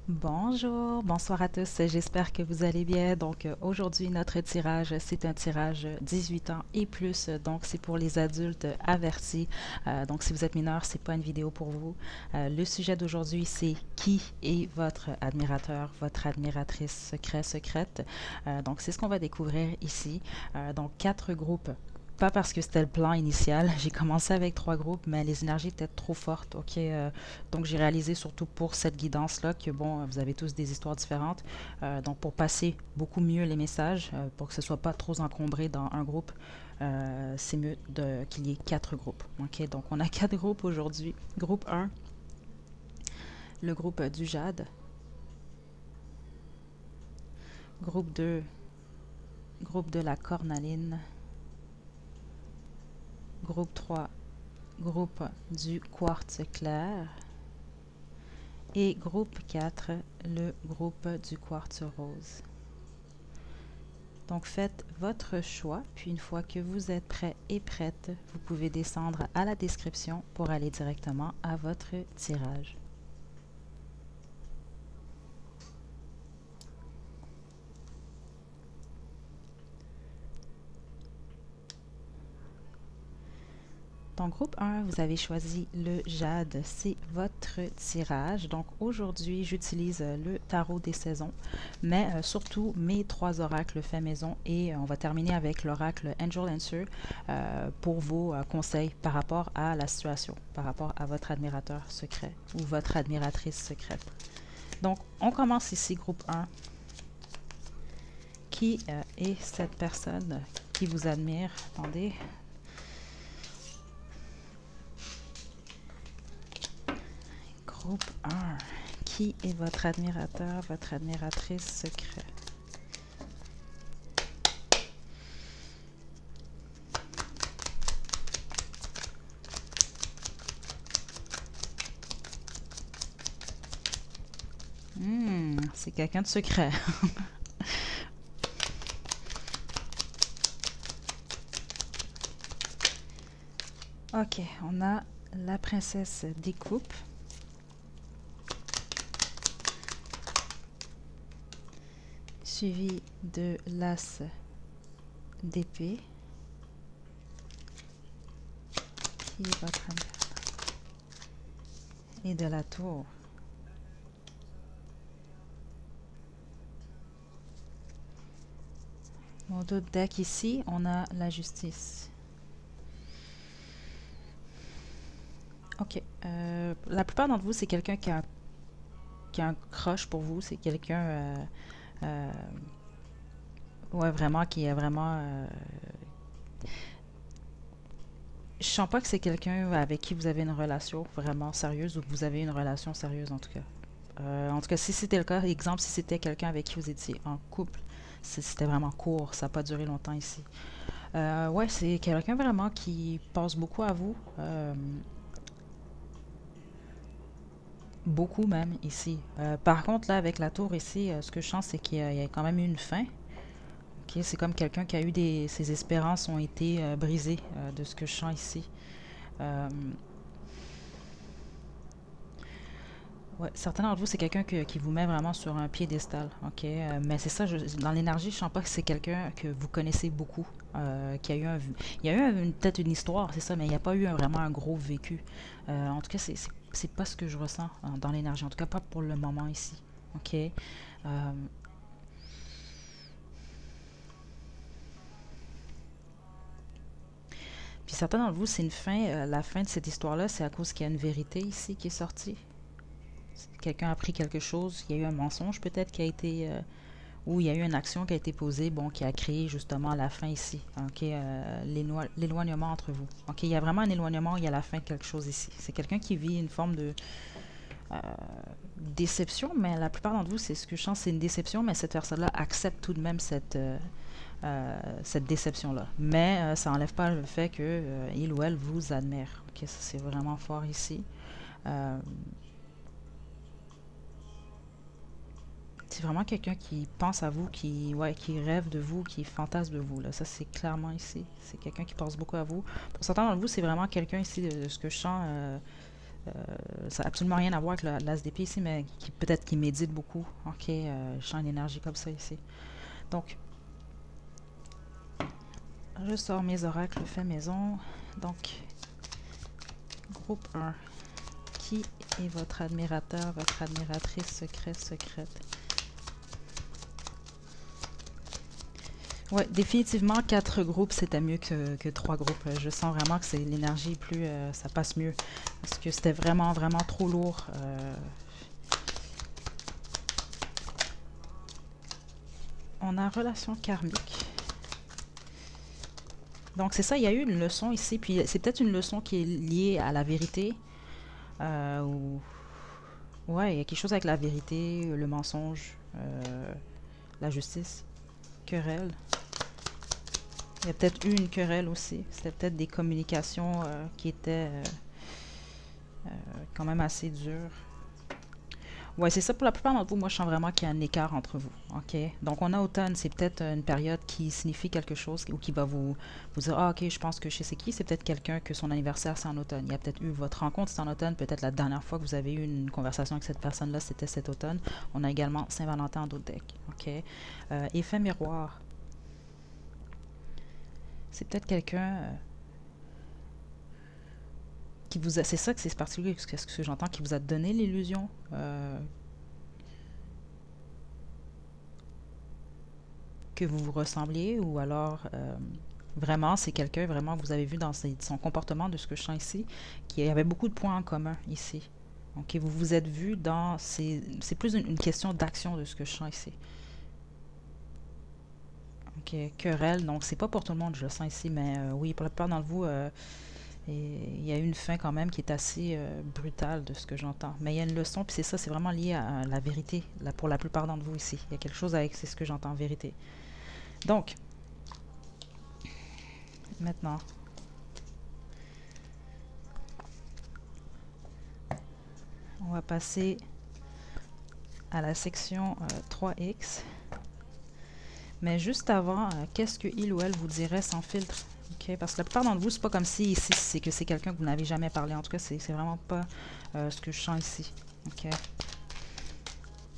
Bonjour, bonsoir à tous, j'espère que vous allez bien. Donc aujourd'hui notre tirage, c'est un tirage 18 ans et plus, donc c'est pour les adultes avertis. Donc si vous êtes mineur, c'est pas une vidéo pour vous. Le sujet d'aujourd'hui, c'est qui est votre admirateur, votre admiratrice secrète. Donc c'est ce qu'on va découvrir ici. Donc quatre groupes. Pas parce que c'était le plan initial. J'ai commencé avec trois groupes, mais les énergies étaient trop fortes. Ok, donc j'ai réalisé surtout pour cette guidance-là que bon, vous avez tous des histoires différentes. Donc pour passer beaucoup mieux les messages, pour que ce soit pas trop encombré dans un groupe, c'est mieux qu'il y ait quatre groupes. Ok, donc on a quatre groupes aujourd'hui. Groupe un, le groupe du jade. Groupe 2, groupe de la cornaline. Groupe 3, groupe du quartz clair. Et groupe 4, le groupe du quartz rose. Donc faites votre choix, puis une fois que vous êtes prêt et prête, vous pouvez descendre à la description pour aller directement à votre tirage. Donc, groupe 1, vous avez choisi le jade, c'est votre tirage. Donc, aujourd'hui, j'utilise le tarot des saisons, mais surtout mes trois oracles faits maison et on va terminer avec l'oracle Angel Answer pour vos conseils par rapport à la situation, par rapport à votre admirateur secret ou votre admiratrice secrète. Donc, on commence ici, groupe 1. Qui est cette personne qui vous admire? Attendez. Groupe 1. Qui est votre admirateur, votre admiratrice secrète? C'est quelqu'un de secret. Ok, on a la princesse des coupes. Suivi de l'as d'épée. Qui est votre admirateur? Et de la tour. Mon autre deck ici, on a la justice. Ok. La plupart d'entre vous, c'est quelqu'un qui a un crush pour vous. C'est quelqu'un... ouais, vraiment, qui est vraiment... je sens pas que c'est quelqu'un avec qui vous avez une relation vraiment sérieuse ou que vous avez une relation sérieuse en tout cas. En tout cas, si c'était le cas, exemple, si c'était quelqu'un avec qui vous étiez en couple, c'était vraiment court, ça n'a pas duré longtemps ici. Ouais, c'est quelqu'un vraiment qui pense beaucoup à vous. Beaucoup même ici. Par contre, là, avec la tour ici, ce que je sens, c'est qu'il y a quand même eu une fin. Ok, c'est comme quelqu'un qui a eu ses espérances ont été brisées de ce que je sens ici. Euh, ouais, certains d'entre vous, c'est quelqu'un qui vous met vraiment sur un piédestal. Ok, mais c'est ça, dans l'énergie, je sens pas que c'est quelqu'un que vous connaissez beaucoup. Qui a eu il y a eu peut-être une histoire, c'est ça, mais il n'y a pas eu vraiment un gros vécu. En tout cas, c'est pas ce que je ressens dans l'énergie. En tout cas, pas pour le moment ici. Ok. Puis certains d'entre vous, c'est une fin. La fin de cette histoire-là, c'est à cause qu'il y a une vérité ici qui est sortie. Quelqu'un a appris quelque chose. Il y a eu un mensonge peut-être qui a été ou il y a eu une action qui a été posée, bon, qui a créé justement la fin ici. Ok, l'éloignement entre vous. Ok, il y a vraiment un éloignement, il y a la fin de quelque chose ici. C'est quelqu'un qui vit une forme de euh, déception, mais la plupart d'entre vous, c'est ce que je sens, c'est une déception, mais cette personne-là accepte tout de même cette déception-là. Mais ça n'enlève pas le fait que il ou elle vous admire. Ok, ça c'est vraiment fort ici. Euh, c'est vraiment quelqu'un qui pense à vous, ouais, qui rêve de vous, qui fantasme de vous. Là. Ça, c'est clairement ici. C'est quelqu'un qui pense beaucoup à vous. Pour certains d'entre vous, c'est vraiment quelqu'un ici, de ce que je sens, Ça n'a absolument rien à voir avec l'as d'épée ici, mais peut-être qu'il médite beaucoup. Ok, je sens une énergie comme ça ici. Donc, je sors mes oracles fait maison. Donc, groupe 1. Qui est votre admirateur, votre admiratrice secrète? Ouais, définitivement, 4 groupes, c'était mieux que 3 groupes. Je sens vraiment que c'est l'énergie plus... ça passe mieux. Parce que c'était vraiment, vraiment trop lourd. On a relation karmique. Donc, c'est ça, il y a eu une leçon ici. Puis, c'est peut-être une leçon qui est liée à la vérité. Ou... Ouais, il y a quelque chose avec la vérité, le mensonge, la justice, querelle. Il y a peut-être eu une querelle aussi. C'était peut-être des communications qui étaient quand même assez dures. Ouais, c'est ça pour la plupart d'entre vous. Moi, je sens vraiment qu'il y a un écart entre vous. OK? Donc, on a automne, c'est peut-être une période qui signifie quelque chose ou qui va vous dire, ah, OK, je pense que je sais c'est qui. C'est peut-être quelqu'un que son anniversaire, c'est en automne. Il y a peut-être eu votre rencontre, c'est en automne. Peut-être la dernière fois que vous avez eu une conversation avec cette personne-là, c'était cet automne. On a également Saint-Valentin en d'autres decks. OK? Effet miroir. C'est peut-être quelqu'un qui vous a... C'est ça que c'est particulier, ce que j'entends, qui vous a donné l'illusion que vous vous ressembliez, ou alors vraiment c'est quelqu'un vraiment que vous avez vu dans son comportement, de ce que je sens ici, qui avait beaucoup de points en commun ici. Donc vous vous êtes vu dans... C'est plus une question d'action de ce que je sens ici. Ok, querelle, donc c'est pas pour tout le monde, je le sens ici, mais oui, pour la plupart d'entre vous, il y a eu une fin quand même qui est assez brutale de ce que j'entends. Mais il y a une leçon, puis c'est ça, c'est vraiment lié à la vérité, là, pour la plupart d'entre vous ici. Il y a quelque chose avec, c'est ce que j'entends, vérité. Donc, maintenant, on va passer à la section 3X. Mais juste avant, qu'est-ce que il ou elle vous dirait sans filtre? Okay? Parce que la plupart d'entre vous, c'est pas comme si ici, c'est que c'est quelqu'un que vous n'avez jamais parlé. En tout cas, c'est vraiment pas ce que je sens ici. Okay?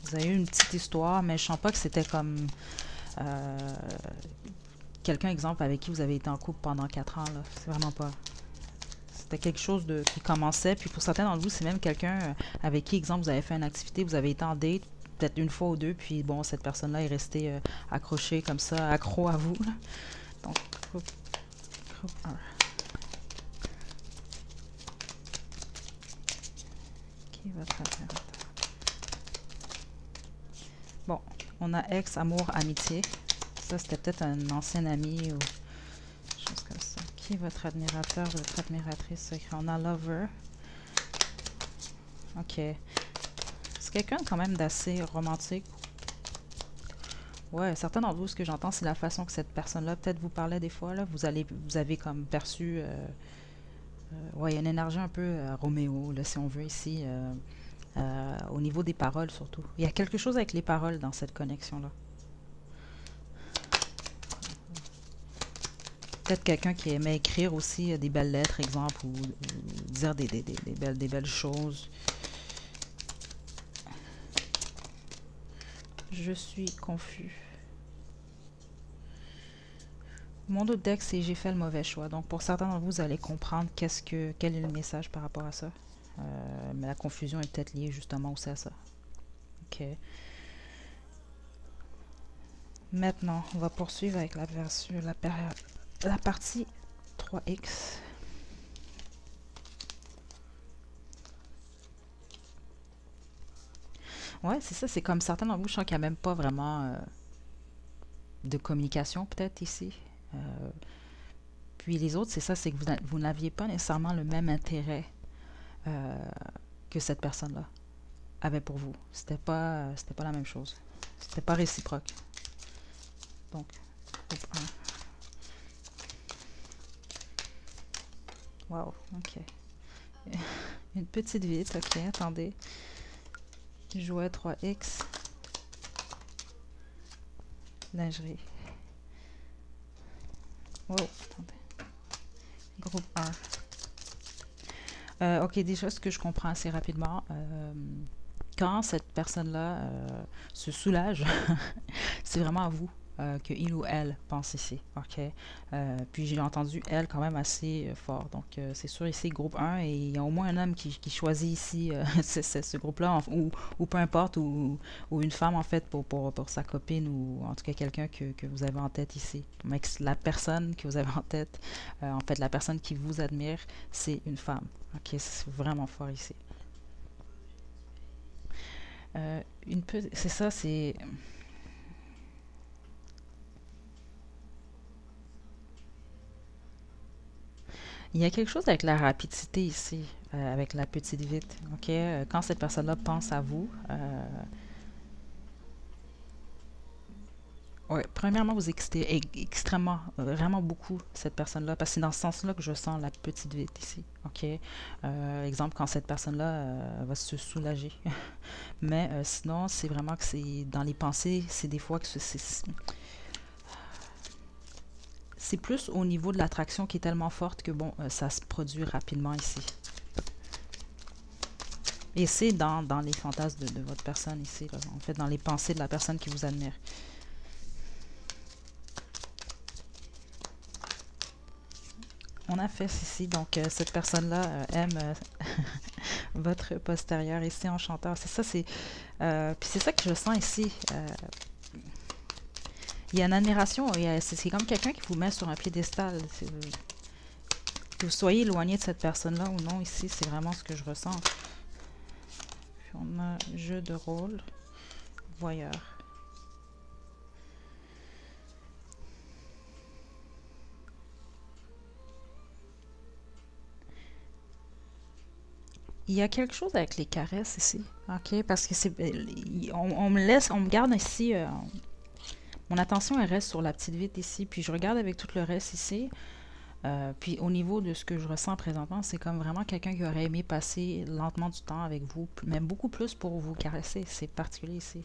Vous avez eu une petite histoire, mais je sens pas que c'était comme quelqu'un, exemple, avec qui vous avez été en couple pendant 4 ans. C'est vraiment pas. C'était quelque chose qui commençait. Puis pour certains d'entre vous, c'est même quelqu'un avec qui, exemple, vous avez fait une activité, vous avez été en date, peut-être une fois ou deux, puis bon, cette personne-là est restée accrochée comme ça, accro à vous. Là. Donc, groupe 1. Qui va traiter? Bon, on a ex, amour, amitié. Ça, c'était peut-être un ancien ami ou chose comme ça. Qui est votre admirateur, votre admiratrice secrète? On a lover. Ok. C'est quelqu'un quand même d'assez romantique. Ouais, certains d'entre vous, ce que j'entends, c'est la façon que cette personne-là peut-être vous parlait des fois. Là, vous avez comme perçu... ouais, il y a une énergie un peu Roméo, là, si on veut, ici. Au niveau des paroles, surtout. Il y a quelque chose avec les paroles dans cette connexion-là. Peut-être quelqu'un qui aimait écrire aussi des belles lettres, exemple, ou dire des belles choses. Je suis confus. Mon autre deck, c'est j'ai fait le mauvais choix. Donc, pour certains d'entre vous, vous allez comprendre quel est le message par rapport à ça. Mais la confusion est peut-être liée justement aussi à ça. Ok. Maintenant, on va poursuivre avec la partie 3X. Ouais, c'est ça. C'est comme certains d'entre vous, je sens qu'il n'y a même pas vraiment de communication peut-être ici. Puis les autres, c'est ça, c'est que vous n'aviez pas nécessairement le même intérêt que cette personne-là avait pour vous. C'était pas la même chose. C'était pas réciproque. Donc, groupe 1. Wow, ok. Une petite vite, ok, attendez. Jouet 3X. Lingerie. Wow, attendez. Groupe 1. Ok, déjà, ce que je comprends assez rapidement, quand cette personne-là se soulage, c'est vraiment à vous que il ou elle pense ici. Ok. Puis j'ai entendu elle quand même assez fort. Donc c'est sûr ici, groupe un et il y a au moins un homme qui choisit ici ce groupe-là, ou peu importe, ou une femme en fait pour sa copine, ou en tout cas quelqu'un que vous avez en tête ici. Mais la personne que vous avez en tête, en fait la personne qui vous admire, c'est une femme. Ok, c'est vraiment fort ici. C'est ça, c'est... Il y a quelque chose avec la rapidité ici, avec la petite vite. Ok, quand cette personne-là pense à vous, ouais, premièrement, vous excitez extrêmement, vraiment beaucoup cette personne-là, parce que c'est dans ce sens-là que je sens la petite vite ici. Ok, exemple quand cette personne-là va se soulager. Mais sinon, c'est vraiment que c'est dans les pensées, c'est des fois que c'est plus au niveau de l'attraction qui est tellement forte que bon, ça se produit rapidement ici. Et c'est dans les fantasmes de votre personne ici, là, en fait, dans les pensées de la personne qui vous admire. On a fait ici, donc cette personne-là aime votre postérieur ici en chanteur. C'est ça, puis c'est ça que je sens ici. Il y a une admiration, c'est comme quelqu'un qui vous met sur un piédestal. Que vous soyez éloigné de cette personne-là ou non, ici, c'est vraiment ce que je ressens. Puis on a jeu de rôle, voyeur. Il y a quelque chose avec les caresses ici, ok? Parce que on me laisse, on me garde ici. Mon attention elle reste sur la petite vitre ici, puis je regarde avec tout le reste ici. Puis au niveau de ce que je ressens présentement, c'est comme vraiment quelqu'un qui aurait aimé passer lentement du temps avec vous, mais beaucoup plus pour vous caresser. C'est particulier ici.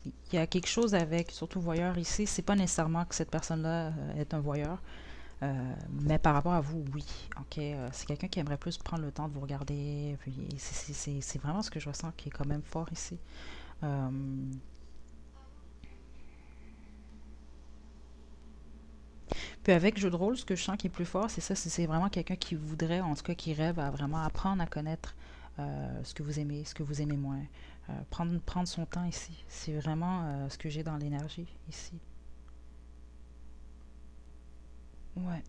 Il y a quelque chose avec, surtout voyeur ici. C'est pas nécessairement que cette personne-là est un voyeur. Mais par rapport à vous, oui. Ok, c'est quelqu'un qui aimerait plus prendre le temps de vous regarder. Puis c'est vraiment ce que je ressens qui est quand même fort ici. Euh, puis avec jeu de rôle, ce que je sens qui est plus fort, c'est ça. C'est vraiment quelqu'un qui voudrait, en tout cas qui rêve à vraiment apprendre à connaître ce que vous aimez, ce que vous aimez moins. Prendre son temps ici. C'est vraiment ce que j'ai dans l'énergie ici. Ouais.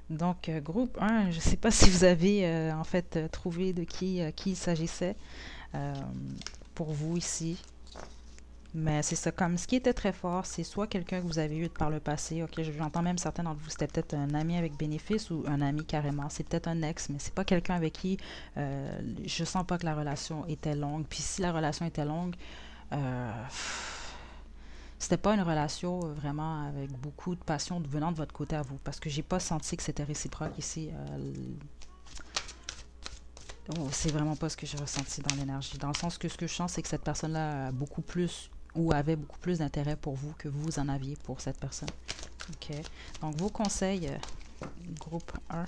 Donc, groupe un, je ne sais pas si vous avez en fait trouvé de qui il s'agissait euh, pour vous ici. Mais c'est ça, comme ce qui était très fort, c'est soit quelqu'un que vous avez eu par le passé, ok, j'entends même certains d'entre vous, c'était peut-être un ami avec bénéfice ou un ami carrément, c'est peut-être un ex, mais c'est pas quelqu'un avec qui je sens pas que la relation était longue. Puis si la relation était longue, euh, c'était pas une relation vraiment avec beaucoup de passion venant de votre côté à vous, parce que j'ai pas senti que c'était réciproque ici. Oh, c'est vraiment pas ce que j'ai ressenti dans l'énergie. Dans le sens que ce que je sens, c'est que cette personne-là a beaucoup plus ou avait beaucoup plus d'intérêt pour vous que vous en aviez pour cette personne. OK. Donc, vos conseils, groupe un.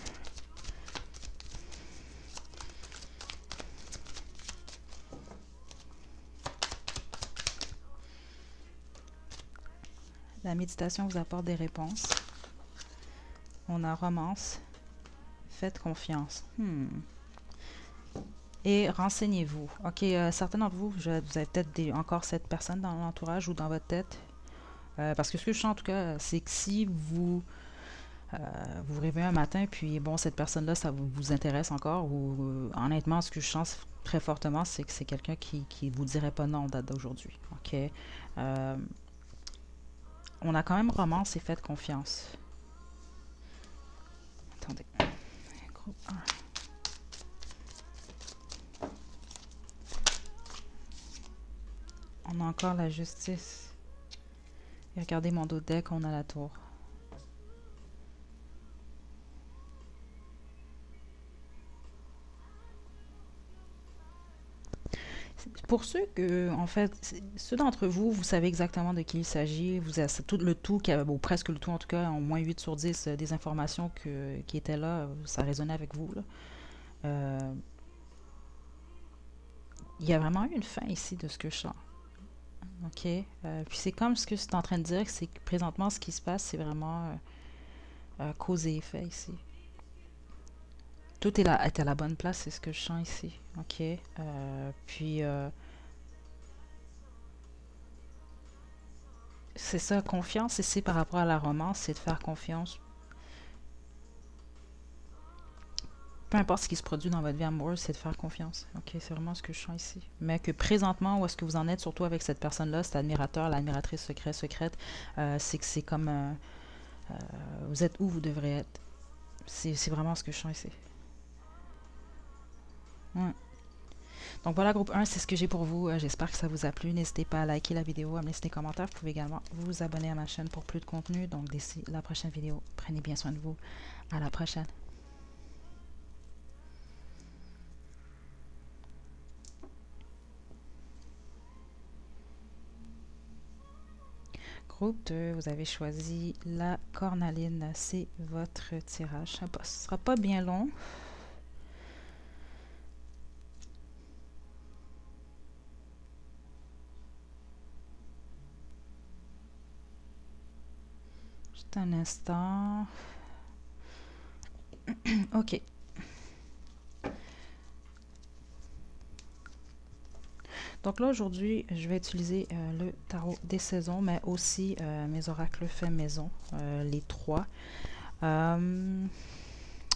La méditation vous apporte des réponses. On a romance. Faites confiance. Et renseignez-vous. OK, certains d'entre vous, vous avez peut-être encore cette personne dans l'entourage ou dans votre tête. Parce que ce que je sens en tout cas, c'est que si euh, vous réveillez un matin, puis bon, cette personne-là, ça vous intéresse encore, ou honnêtement, ce que je sens très fortement, c'est que c'est quelqu'un qui vous dirait pas non en date d'aujourd'hui. OK? On a quand même romance et fait confiance. Attendez. Groupe 1. On a encore la justice. Et regardez mon dos de deck, on a la tour. Pour ceux que, en fait, ceux d'entre vous, vous savez exactement de qui il s'agit, vous avez tout le tout, ou presque le tout en tout cas, en moins 8 sur 10 des informations qui étaient là, ça résonnait avec vous, là. Euh, il y a vraiment eu une fin ici de ce que je sens. OK? Puis c'est comme ce que c'est en train de dire, c'est que présentement, ce qui se passe, c'est vraiment cause et effet ici. Tout est à la bonne place, c'est ce que je sens ici. OK? Puis, c'est ça, confiance ici par rapport à la romance, c'est de faire confiance. Peu importe ce qui se produit dans votre vie amoureuse, c'est de faire confiance. OK, c'est vraiment ce que je sens ici. Mais que présentement, où est-ce que vous en êtes, surtout avec cette personne-là, cet admirateur, l'admiratrice secrète, c'est que c'est comme... vous êtes où vous devrez être. C'est vraiment ce que je sens ici. Ouais. Donc voilà, groupe 1, c'est ce que j'ai pour vous. J'espère que ça vous a plu. N'hésitez pas à liker la vidéo, à me laisser des commentaires. Vous pouvez également vous abonner à ma chaîne pour plus de contenu. Donc d'ici la prochaine vidéo, prenez bien soin de vous. À la prochaine. Groupe 2, vous avez choisi la cornaline. C'est votre tirage. Ce ne sera pas bien long. Juste un instant. OK. Donc là, aujourd'hui, je vais utiliser le tarot des saisons, mais aussi mes oracles faits maison, les 3.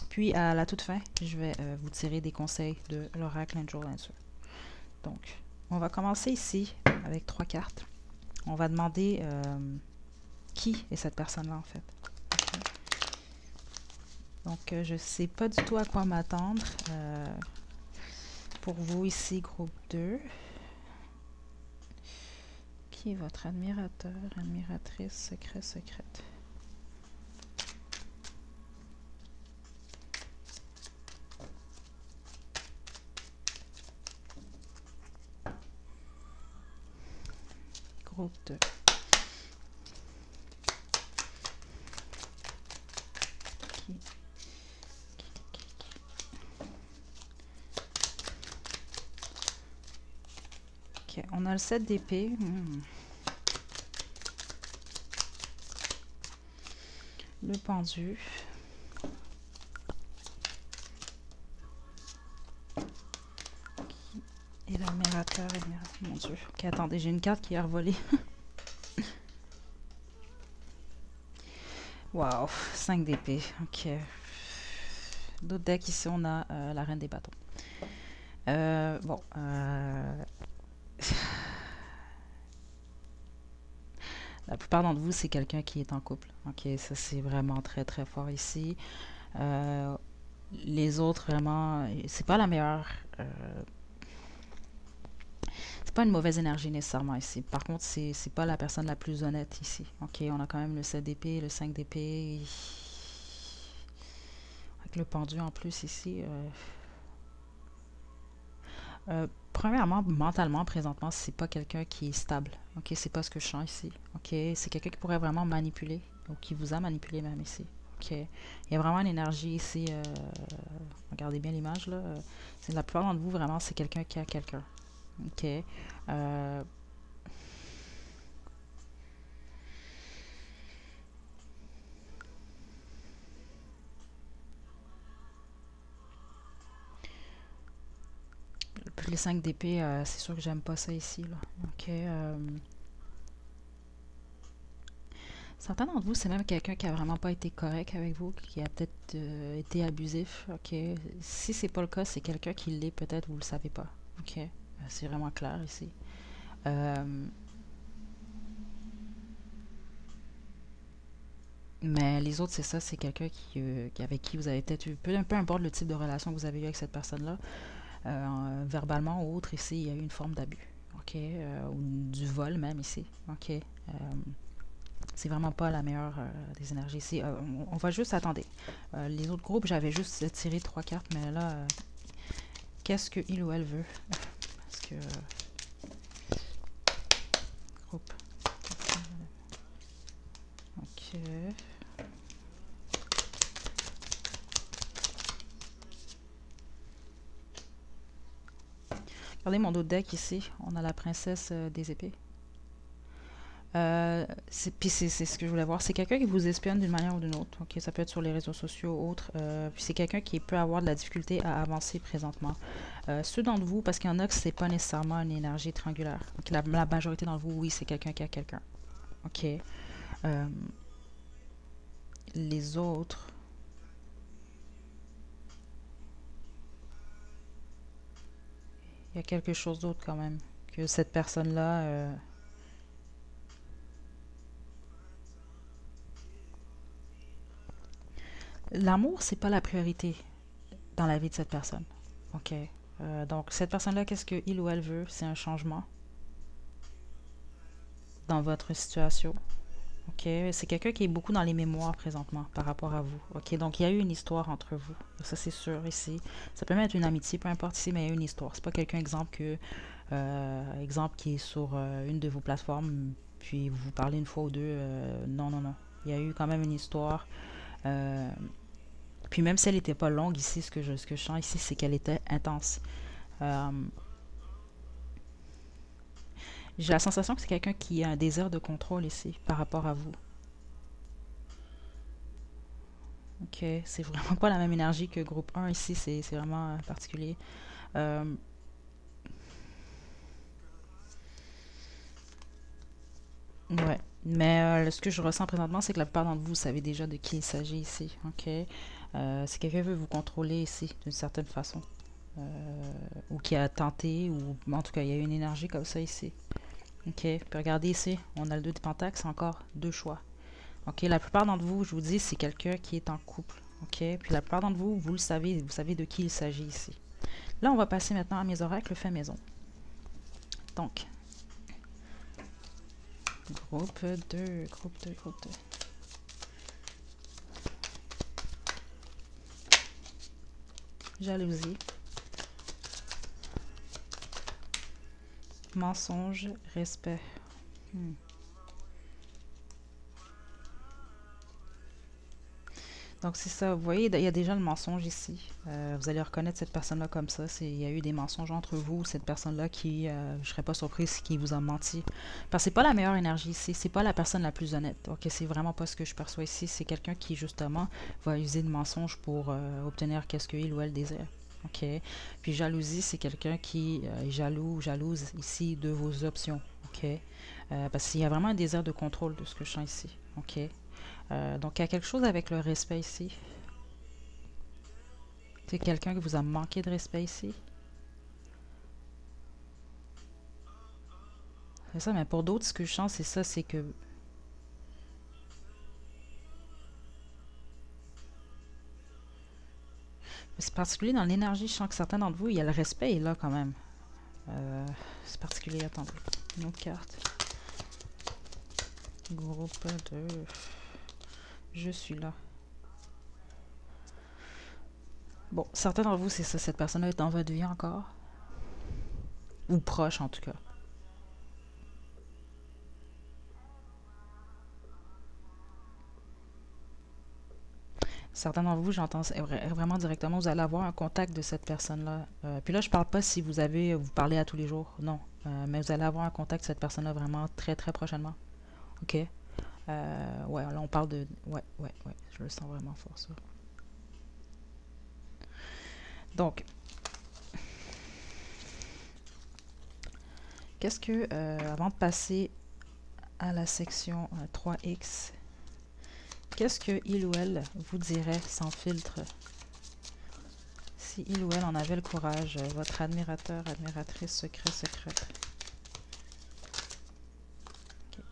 Puis, à la toute fin, je vais vous tirer des conseils de l'oracle Angel Answer. Donc, on va commencer ici avec 3 cartes. On va demander qui est cette personne-là, en fait. Okay. Donc, je ne sais pas du tout à quoi m'attendre. Pour vous ici, groupe 2. Qui est votre admirateur, admiratrice, secrète? Groupe 2. Ok, on a le 7 d'épée. Le pendu. Et l'admirateur. Mon Dieu. Ok, attendez, j'ai une carte qui est revolée. Wow, 5 d'épée. Ok. D'autres decks ici, on a la reine des bâtons. Bon. La plupart d'entre vous, c'est quelqu'un qui est en couple. Ok, ça c'est vraiment très très fort ici. Les autres, vraiment, c'est pas la meilleure. C'est pas une mauvaise énergie nécessairement ici. Par contre, c'est pas la personne la plus honnête ici. Ok, on a quand même le 7 d'épée, le 5 d'épée. Avec le pendu en plus ici. Premièrement, mentalement, présentement, c'est pas quelqu'un qui est stable. Ok, c'est pas ce que je sens ici. Ok, c'est quelqu'un qui pourrait vraiment manipuler, ou qui vous a manipulé même ici. Ok, il y a vraiment une énergie ici. Regardez bien l'image là. C'est la plupart d'entre vous vraiment, c'est quelqu'un qui a quelqu'un. Ok. Puis les 5 d'épée, c'est sûr que j'aime pas ça ici là. Ok. Certains d'entre vous, c'est même quelqu'un qui a vraiment pas été correct avec vous, qui a peut-être été abusif. Ok. Si c'est pas le cas, c'est quelqu'un qui l'est peut-être, vous le savez pas. Ok. C'est vraiment clair ici. Mais les autres, c'est ça, c'est quelqu'un avec qui vous avez peut-être eu, peu importe le type de relation que vous avez eu avec cette personne-là, verbalement ou autre, ici, il y a eu une forme d'abus. Ok. Ou du vol même ici. Ok. C'est vraiment pas la meilleure des énergies ici. On va juste attendre. Les autres groupes, j'avais juste tiré 3 cartes, mais là, qu'est-ce qu'il ou elle veut? Parce que Regardez mon autre deck ici. On a la princesse des épées. Puis c'est ce que je voulais voir. C'est quelqu'un qui vous espionne d'une manière ou d'une autre. Ok, ça peut être sur les réseaux sociaux ou autres. Puis c'est quelqu'un qui peut avoir de la difficulté à avancer présentement. Ceux d'entre vous, parce qu'il y en a que c'est pas nécessairement une énergie triangulaire. Donc la majorité d'entre vous, oui, c'est quelqu'un qui a quelqu'un. Ok. Les autres. Il y a quelque chose d'autre quand même. Que cette personne-là. L'amour, c'est pas la priorité dans la vie de cette personne. Ok. Donc, cette personne-là, qu'est-ce qu'il ou elle veut? C'est un changement dans votre situation. Ok. C'est quelqu'un qui est beaucoup dans les mémoires présentement par rapport à vous. Ok. Donc, il y a eu une histoire entre vous. Ça, c'est sûr ici. Ça peut même être une amitié, peu importe ici, mais il y a eu une histoire. C'est pas quelqu'un, exemple qui est sur une de vos plateformes, puis vous vous parlez une fois ou deux. Non, non, non. Il y a eu quand même une histoire. Puis même si elle n'était pas longue ici, ce que je sens ici, c'est qu'elle était intense. J'ai la sensation que c'est quelqu'un qui a un désir de contrôle ici par rapport à vous. Ok, c'est vraiment pas la même énergie que groupe 1 ici, c'est vraiment particulier. Ouais, mais ce que je ressens présentement, c'est que la plupart d'entre vous savez déjà de qui il s'agit ici. Ok, si quelqu'un veut vous contrôler ici d'une certaine façon, ou qui a tenté, ou en tout cas, il y a une énergie comme ça ici. Ok, puis regardez ici, on a le 2 de Pentacle, c'est encore deux choix. Ok, la plupart d'entre vous, je vous dis, c'est quelqu'un qui est en couple. Ok, puis la plupart d'entre vous, vous le savez, vous savez de qui il s'agit ici. Là, on va passer maintenant à mes oracles fait maison. Donc, groupe 2, groupe 2, groupe 2. Jalousie. Mensonge, respect. Donc c'est ça, vous voyez, il y a déjà le mensonge ici. Vous allez reconnaître cette personne-là comme ça. Il y a eu des mensonges entre vous, cette personne-là qui, je serais pas surprise, qui vous a menti. Parce que c'est pas la meilleure énergie ici, c'est pas la personne la plus honnête. Ok, c'est vraiment pas ce que je perçois ici. C'est quelqu'un qui justement va user de mensonges pour obtenir qu'est-ce qu'il ou elle désire. Ok. Puis jalousie, c'est quelqu'un qui est jaloux, jalouse ici de vos options. Ok. Parce qu'il y a vraiment un désir de contrôle de ce que je sens ici. Ok. Donc, il y a quelque chose avec le respect ici. C'est quelqu'un qui vous a manqué de respect ici. C'est ça, mais pour d'autres, ce que je sens, c'est ça, c'est que... C'est particulier dans l'énergie, je sens que certains d'entre vous, il y a le respect est là quand même. C'est particulier, attendez. Une autre carte. Groupe 2. Je suis là. Bon, certains d'entre vous, c'est ça, cette personne-là est dans votre vie encore. Ou proche, en tout cas. Certains d'entre vous, j'entends vraiment directement, vous allez avoir un contact de cette personne-là. Puis là, je parle pas si vous parlez à tous les jours, non. Mais vous allez avoir un contact de cette personne-là vraiment très, très prochainement. OK? Ouais, là, on parle de... Ouais, je le sens vraiment fort, ça. Donc, qu'est-ce que, avant de passer à la section 3X, qu'est-ce que il ou elle vous dirait sans filtre? Si il ou elle en avait le courage, votre admirateur, admiratrice, secrète. Okay.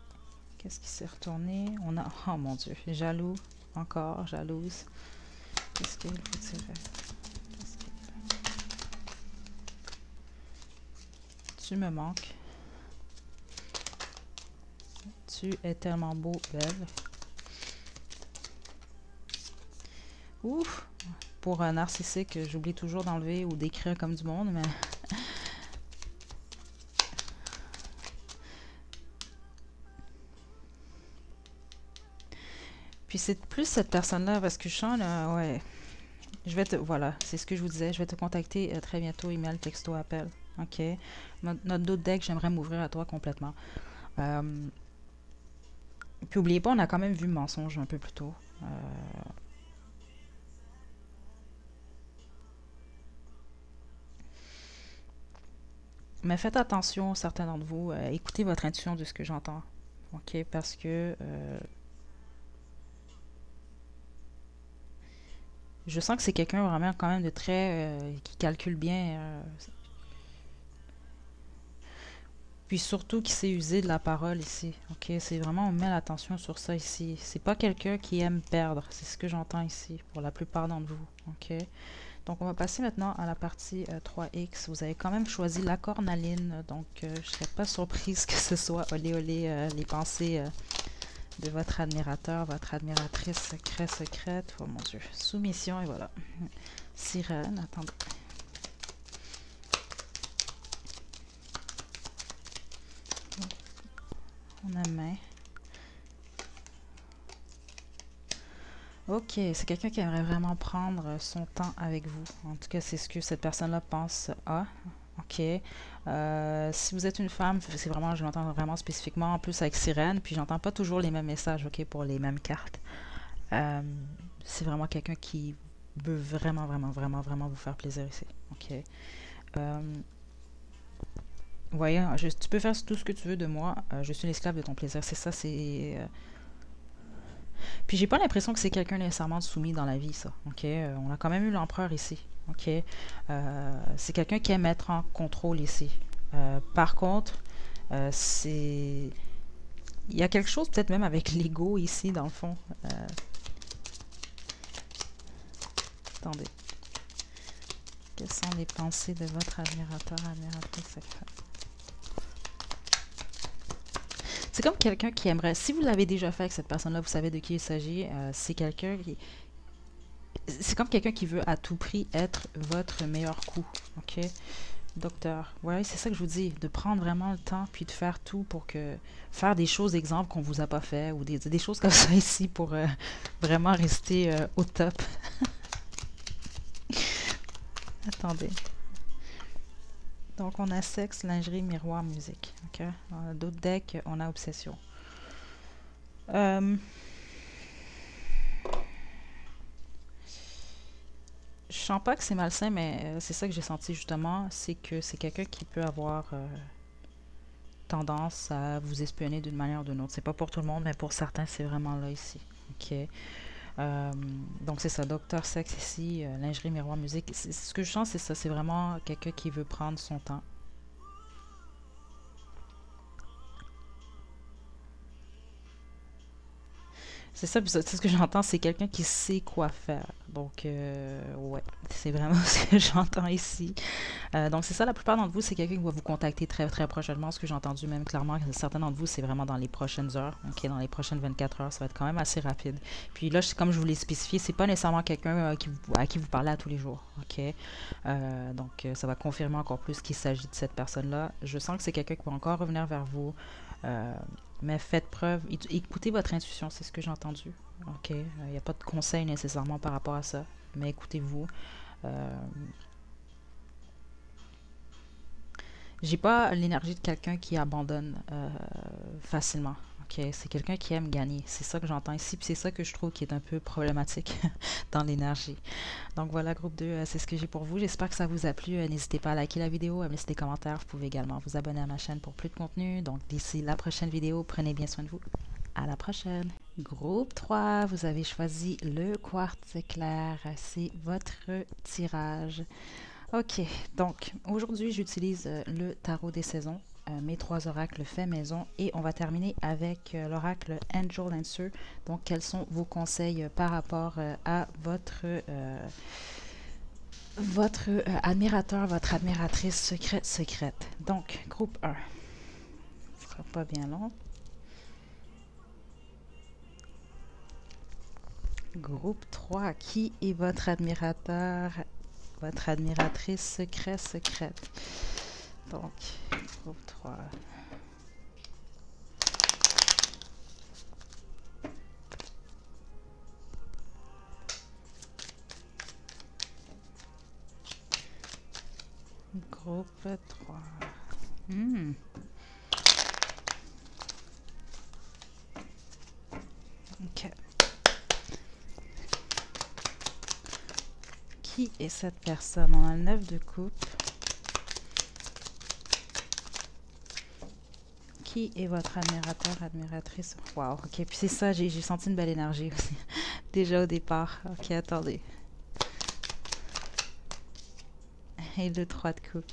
Qu'est-ce qui s'est retourné? On a... Oh mon Dieu, jaloux, encore, jalouse. Qu'est-ce qu'il vous dirait? Tu me manques. Tu es tellement beau, belle. Ouf! Pour un narcissique, j'oublie toujours d'enlever ou d'écrire comme du monde, mais... Puis c'est plus cette personne-là, parce que je sens, là, ouais. Je vais te... Voilà, c'est ce que je vous disais. Je vais te contacter très bientôt, email, texto, appel. OK? Notre d'autres deck, j'aimerais m'ouvrir à toi complètement. Puis oubliez pas, on a quand même vu le mensonge un peu plus tôt. Mais faites attention, certains d'entre vous, écoutez votre intuition de ce que j'entends. OK? Parce que je sens que c'est quelqu'un vraiment quand même de très... qui calcule bien. Puis surtout qui sait user de la parole ici. OK? C'est vraiment, on met l'attention sur ça ici. C'est pas quelqu'un qui aime perdre. C'est ce que j'entends ici pour la plupart d'entre vous. OK? Donc, on va passer maintenant à la partie 3X. Vous avez quand même choisi la cornaline. Donc, je ne serais pas surprise que ce soit olé olé les pensées de votre admirateur, votre admiratrice secrète. Oh mon Dieu. Soumission et voilà. Sirène, attendez. On a main. Ok, c'est quelqu'un qui aimerait vraiment prendre son temps avec vous. En tout cas, c'est ce que cette personne-là pense. Ah, ok. Si vous êtes une femme, c'est vraiment, je l'entends vraiment spécifiquement, en plus avec Sirène, puis j'entends pas toujours les mêmes messages, ok, pour les mêmes cartes. C'est vraiment quelqu'un qui veut vraiment, vraiment, vraiment, vraiment vous faire plaisir ici. Ok. Vous voyez, tu peux faire tout ce que tu veux de moi. Je suis l'esclave de ton plaisir. C'est ça, c'est... Puis j'ai pas l'impression que c'est quelqu'un nécessairement de soumis dans la vie, ça. Ok, on a quand même eu l'empereur ici. Ok, c'est quelqu'un qui aime être en contrôle ici. Par contre, c'est... Il y a quelque chose peut-être même avec l'ego ici, dans le fond. Attendez. Quelles sont les pensées de votre admirateur, admiratrice secrète? C'est comme quelqu'un qui aimerait... Si vous l'avez déjà fait avec cette personne-là, vous savez de qui il s'agit. C'est quelqu'un qui... C'est comme quelqu'un qui veut à tout prix être votre meilleur coup. Ok? Docteur. Ouais, c'est ça que je vous dis. De prendre vraiment le temps puis de faire tout pour que... Faire des choses, exemple, qu'on vous a pas fait ou des choses comme ça ici pour vraiment rester au top. Attendez. Donc, on a sexe, lingerie, miroir, musique. Ok? Dans d'autres decks, on a obsession. Je sens pas que c'est malsain, mais c'est ça que j'ai senti justement. C'est que c'est quelqu'un qui peut avoir tendance à vous espionner d'une manière ou d'une autre. C'est pas pour tout le monde, mais pour certains, c'est vraiment là ici. Ok? Donc c'est ça, docteur sexe ici, lingerie, miroir, musique. Ce que je sens, c'est ça. C'est vraiment quelqu'un qui veut prendre son temps. C'est ça, c'est ce que j'entends, c'est quelqu'un qui sait quoi faire. Donc, ouais, c'est vraiment ce que j'entends ici. Donc, c'est ça, la plupart d'entre vous, c'est quelqu'un qui va vous contacter très, très prochainement. Ce que j'ai entendu même clairement, certains d'entre vous, c'est vraiment dans les prochaines heures, ok, dans les prochaines 24 heures. Ça va être quand même assez rapide. Puis là, comme je vous l'ai spécifié, c'est pas nécessairement quelqu'un à qui vous parlez à tous les jours, ok? Donc, ça va confirmer encore plus qu'il s'agit de cette personne-là. Je sens que c'est quelqu'un qui va encore revenir vers vous. Mais faites preuve, écoutez votre intuition, c'est ce que j'ai entendu. Ok, il n'y a pas de conseil nécessairement par rapport à ça, mais écoutez-vous. J'ai pas l'énergie de quelqu'un qui abandonne facilement. Ok, c'est quelqu'un qui aime gagner. C'est ça que j'entends ici, puis c'est ça que je trouve qui est un peu problématique dans l'énergie. Donc voilà, groupe 2, c'est ce que j'ai pour vous. J'espère que ça vous a plu. N'hésitez pas à liker la vidéo, à me laisser des commentaires. Vous pouvez également vous abonner à ma chaîne pour plus de contenu. Donc d'ici la prochaine vidéo, prenez bien soin de vous. À la prochaine. Groupe 3, vous avez choisi le quartz clair. C'est votre tirage. Ok, donc aujourd'hui j'utilise le tarot des saisons, mes 3 oracles faits maison et on va terminer avec l'oracle Angel Answer. Donc quels sont vos conseils par rapport à votre admirateur, votre admiratrice secrète. Donc groupe 1, ce sera pas bien long. Groupe 3, qui est votre admirateur, votre admiratrice secrète? Donc, groupe 3. Groupe 3. Hmm. Ok. Qui est cette personne? On a le 9 de coupe. Qui est votre admirateur, admiratrice? Wow, ok. Puis c'est ça, j'ai senti une belle énergie aussi. Déjà au départ. Ok, attendez. Et le 3 de coupe.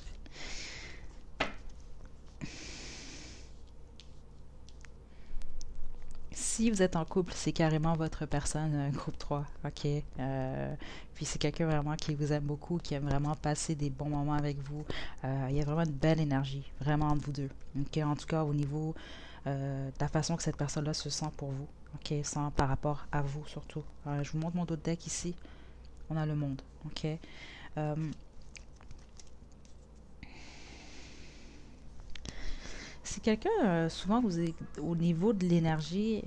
Si vous êtes en couple, c'est carrément votre personne, groupe 3, ok? Puis c'est quelqu'un vraiment qui vous aime beaucoup, qui aime vraiment passer des bons moments avec vous. Il y a vraiment une belle énergie, vraiment entre vous deux. Ok? En tout cas, au niveau de la façon que cette personne-là se sent pour vous, ok? Sans, par rapport à vous surtout. Je vous montre mon autre deck ici. On a le monde, ok? Euh, si quelqu'un, souvent, vous est, au niveau de l'énergie,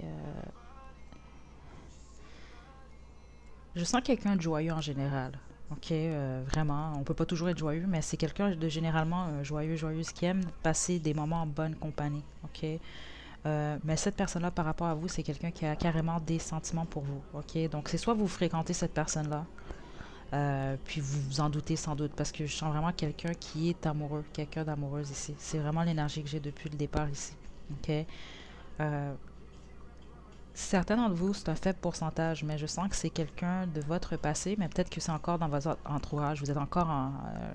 je sens quelqu'un de joyeux en général. Ok, vraiment, on peut pas toujours être joyeux, mais c'est quelqu'un de généralement joyeux, joyeuse qui aime passer des moments en bonne compagnie. Ok, mais cette personne-là, par rapport à vous, c'est quelqu'un qui a carrément des sentiments pour vous. Ok, donc c'est soit vous fréquentez cette personne-là, puis vous vous en doutez sans doute, parce que je sens vraiment quelqu'un qui est amoureux, quelqu'un d'amoureuse ici. C'est vraiment l'énergie que j'ai depuis le départ ici. Ok, euh, certains d'entre vous, c'est un faible pourcentage, mais je sens que c'est quelqu'un de votre passé, mais peut-être que c'est encore dans votre entourage. Vous êtes encore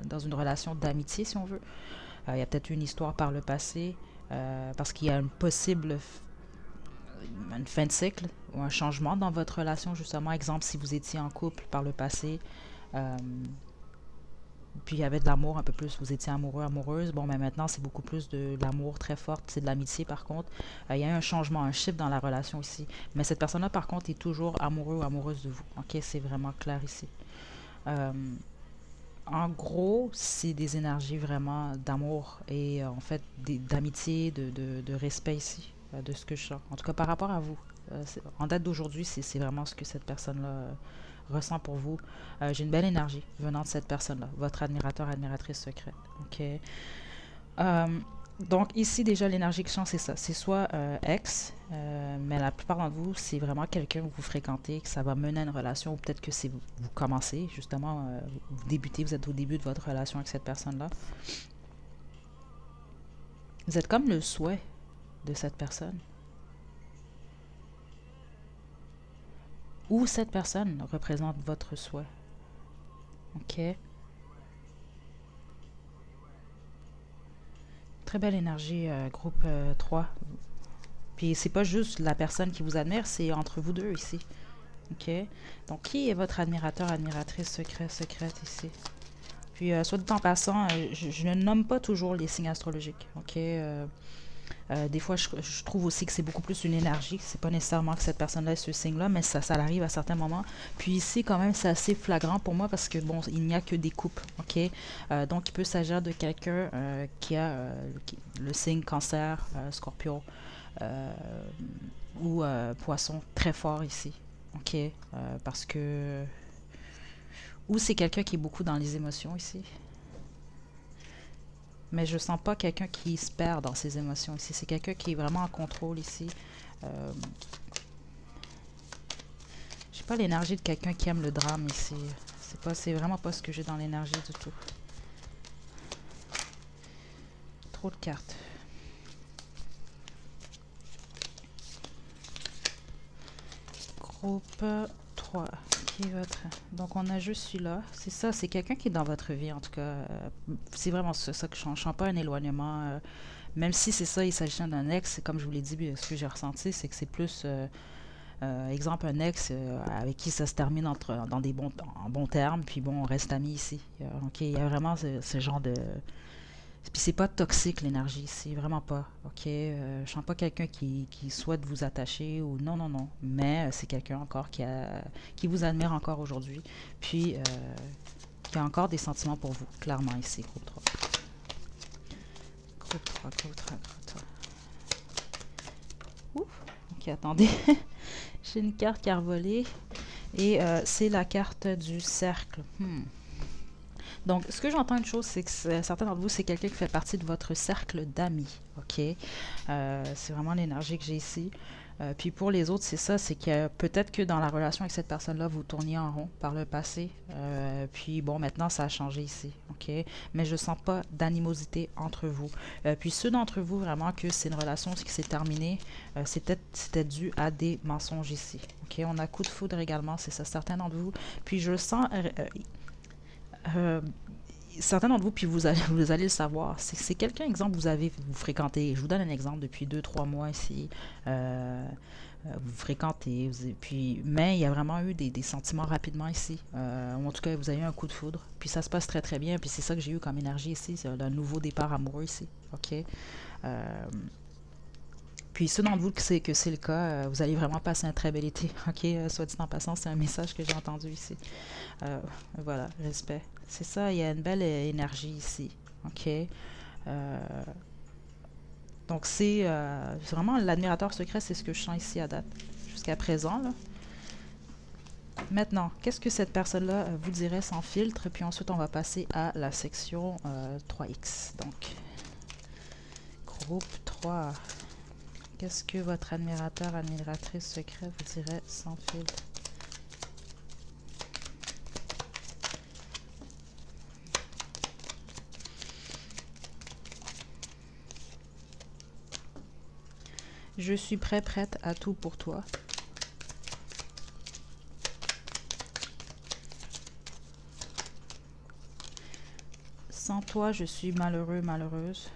dans une relation d'amitié, si on veut. Il y a peut-être une histoire par le passé, parce qu'il y a une fin de cycle ou un changement dans votre relation, justement. Exemple, si vous étiez en couple par le passé, euh, puis il y avait de l'amour un peu plus, vous étiez amoureux, amoureuse. Bon, mais maintenant, c'est beaucoup plus de l'amour très fort, c'est de l'amitié par contre. Il y a eu un changement, un shift dans la relation ici. Mais cette personne-là, par contre, est toujours amoureux ou amoureuse de vous. Ok, c'est vraiment clair ici. Euh, en gros, c'est des énergies vraiment d'amour et en fait d'amitié, de respect ici, de ce que je sens. En tout cas, par rapport à vous. En date d'aujourd'hui, c'est vraiment ce que cette personne-là ressent pour vous. J'ai une belle énergie venant de cette personne-là, votre admirateur, admiratrice secrète. Ok. Euh, donc ici déjà l'énergie que je sens c'est ça, c'est soit ex, mais la plupart d'entre vous c'est vraiment quelqu'un que vous fréquentez, que ça va mener à une relation ou peut-être que c'est vous commencez justement, vous débutez, vous êtes au début de votre relation avec cette personne-là. Vous êtes comme le souhait de cette personne ou cette personne représente votre souhait. Ok. Très belle énergie, groupe 3. Puis c'est pas juste la personne qui vous admire, c'est entre vous deux ici. Ok. Donc qui est votre admirateur, admiratrice secrète ici? Puis soit dit en passant, je ne nomme pas toujours les signes astrologiques. Ok. Des fois, je trouve aussi que c'est beaucoup plus une énergie. C'est pas nécessairement que cette personne-là est ce signe-là, mais ça arrive à certains moments. Puis ici, quand même, c'est assez flagrant pour moi parce que bon, il n'y a que des coupes, ok. Donc, il peut s'agir de quelqu'un qui a le signe Cancer, Scorpio euh, ou Poisson très fort ici, ok. Parce que ou c'est quelqu'un qui est beaucoup dans les émotions ici. Mais je sens pas quelqu'un qui se perd dans ses émotions ici. C'est quelqu'un qui est vraiment en contrôle ici. Euh, j'ai pas l'énergie de quelqu'un qui aime le drame ici. C'est vraiment pas ce que j'ai dans l'énergie du tout. Trop de cartes. Groupe 3. Qui est votre... Donc on a juste celui-là. C'est ça, c'est quelqu'un qui est dans votre vie en tout cas. C'est vraiment ça que je sens. Je sens pas un éloignement. Même si c'est ça, il s'agit d'un ex, comme je vous l'ai dit, ce que j'ai ressenti, c'est que c'est plus... exemple, un ex avec qui ça se termine dans en bons termes, puis bon, on reste amis ici. Ok, il y a vraiment ce genre de... Puis c'est pas toxique l'énergie, c'est vraiment pas. Ok, je sens pas quelqu'un qui souhaite vous attacher ou non, non, non. Mais c'est quelqu'un encore qui vous admire encore aujourd'hui, puis qui a encore des sentiments pour vous, clairement ici, groupe 3. Groupe 3, groupe 3, groupe 3. Ouf, ok, attendez. J'ai une carte qui a revolé. Et c'est la carte du cercle. Donc, ce que j'entends une chose, c'est que certains d'entre vous, c'est quelqu'un qui fait partie de votre cercle d'amis, ok? C'est vraiment l'énergie que j'ai ici. Puis pour les autres, c'est ça, c'est que peut-être que dans la relation avec cette personne-là, vous tourniez en rond par le passé. Puis bon, maintenant, ça a changé ici, ok? Mais je sens pas d'animosité entre vous. Puis ceux d'entre vous, vraiment, que c'est une relation qui s'est terminée, c'était dû à des mensonges ici, ok? On a coup de foudre également, c'est ça, certains d'entre vous. Puis je sens... euh, certains d'entre vous, puis vous allez le savoir, c'est quelqu'un, exemple, vous fréquentez, je vous donne un exemple, depuis 2 3 mois ici, vous fréquentez, puis, mais il y a vraiment eu des sentiments rapidement ici, ou en tout cas, vous avez eu un coup de foudre, puis ça se passe très très bien, puis c'est ça que j'ai eu comme énergie ici, c'est un nouveau départ amoureux ici, ok? Puis ceux d'entre vous que c'est le cas, vous allez vraiment passer un très bel été, ok? Soit dit en passant, c'est un message que j'ai entendu ici. Voilà, respect. C'est ça, il y a une belle énergie ici. OK? Donc, c'est vraiment l'admirateur secret, c'est ce que je sens ici à date, jusqu'à présent. Là. Maintenant, qu'est-ce que cette personne-là vous dirait sans filtre? Puis ensuite, on va passer à la section 3X. Donc, groupe 3. Qu'est-ce que votre admirateur, admiratrice secret vous dirait sans filtre? Je suis prête à tout pour toi. Sans toi, je suis malheureux, malheureuse.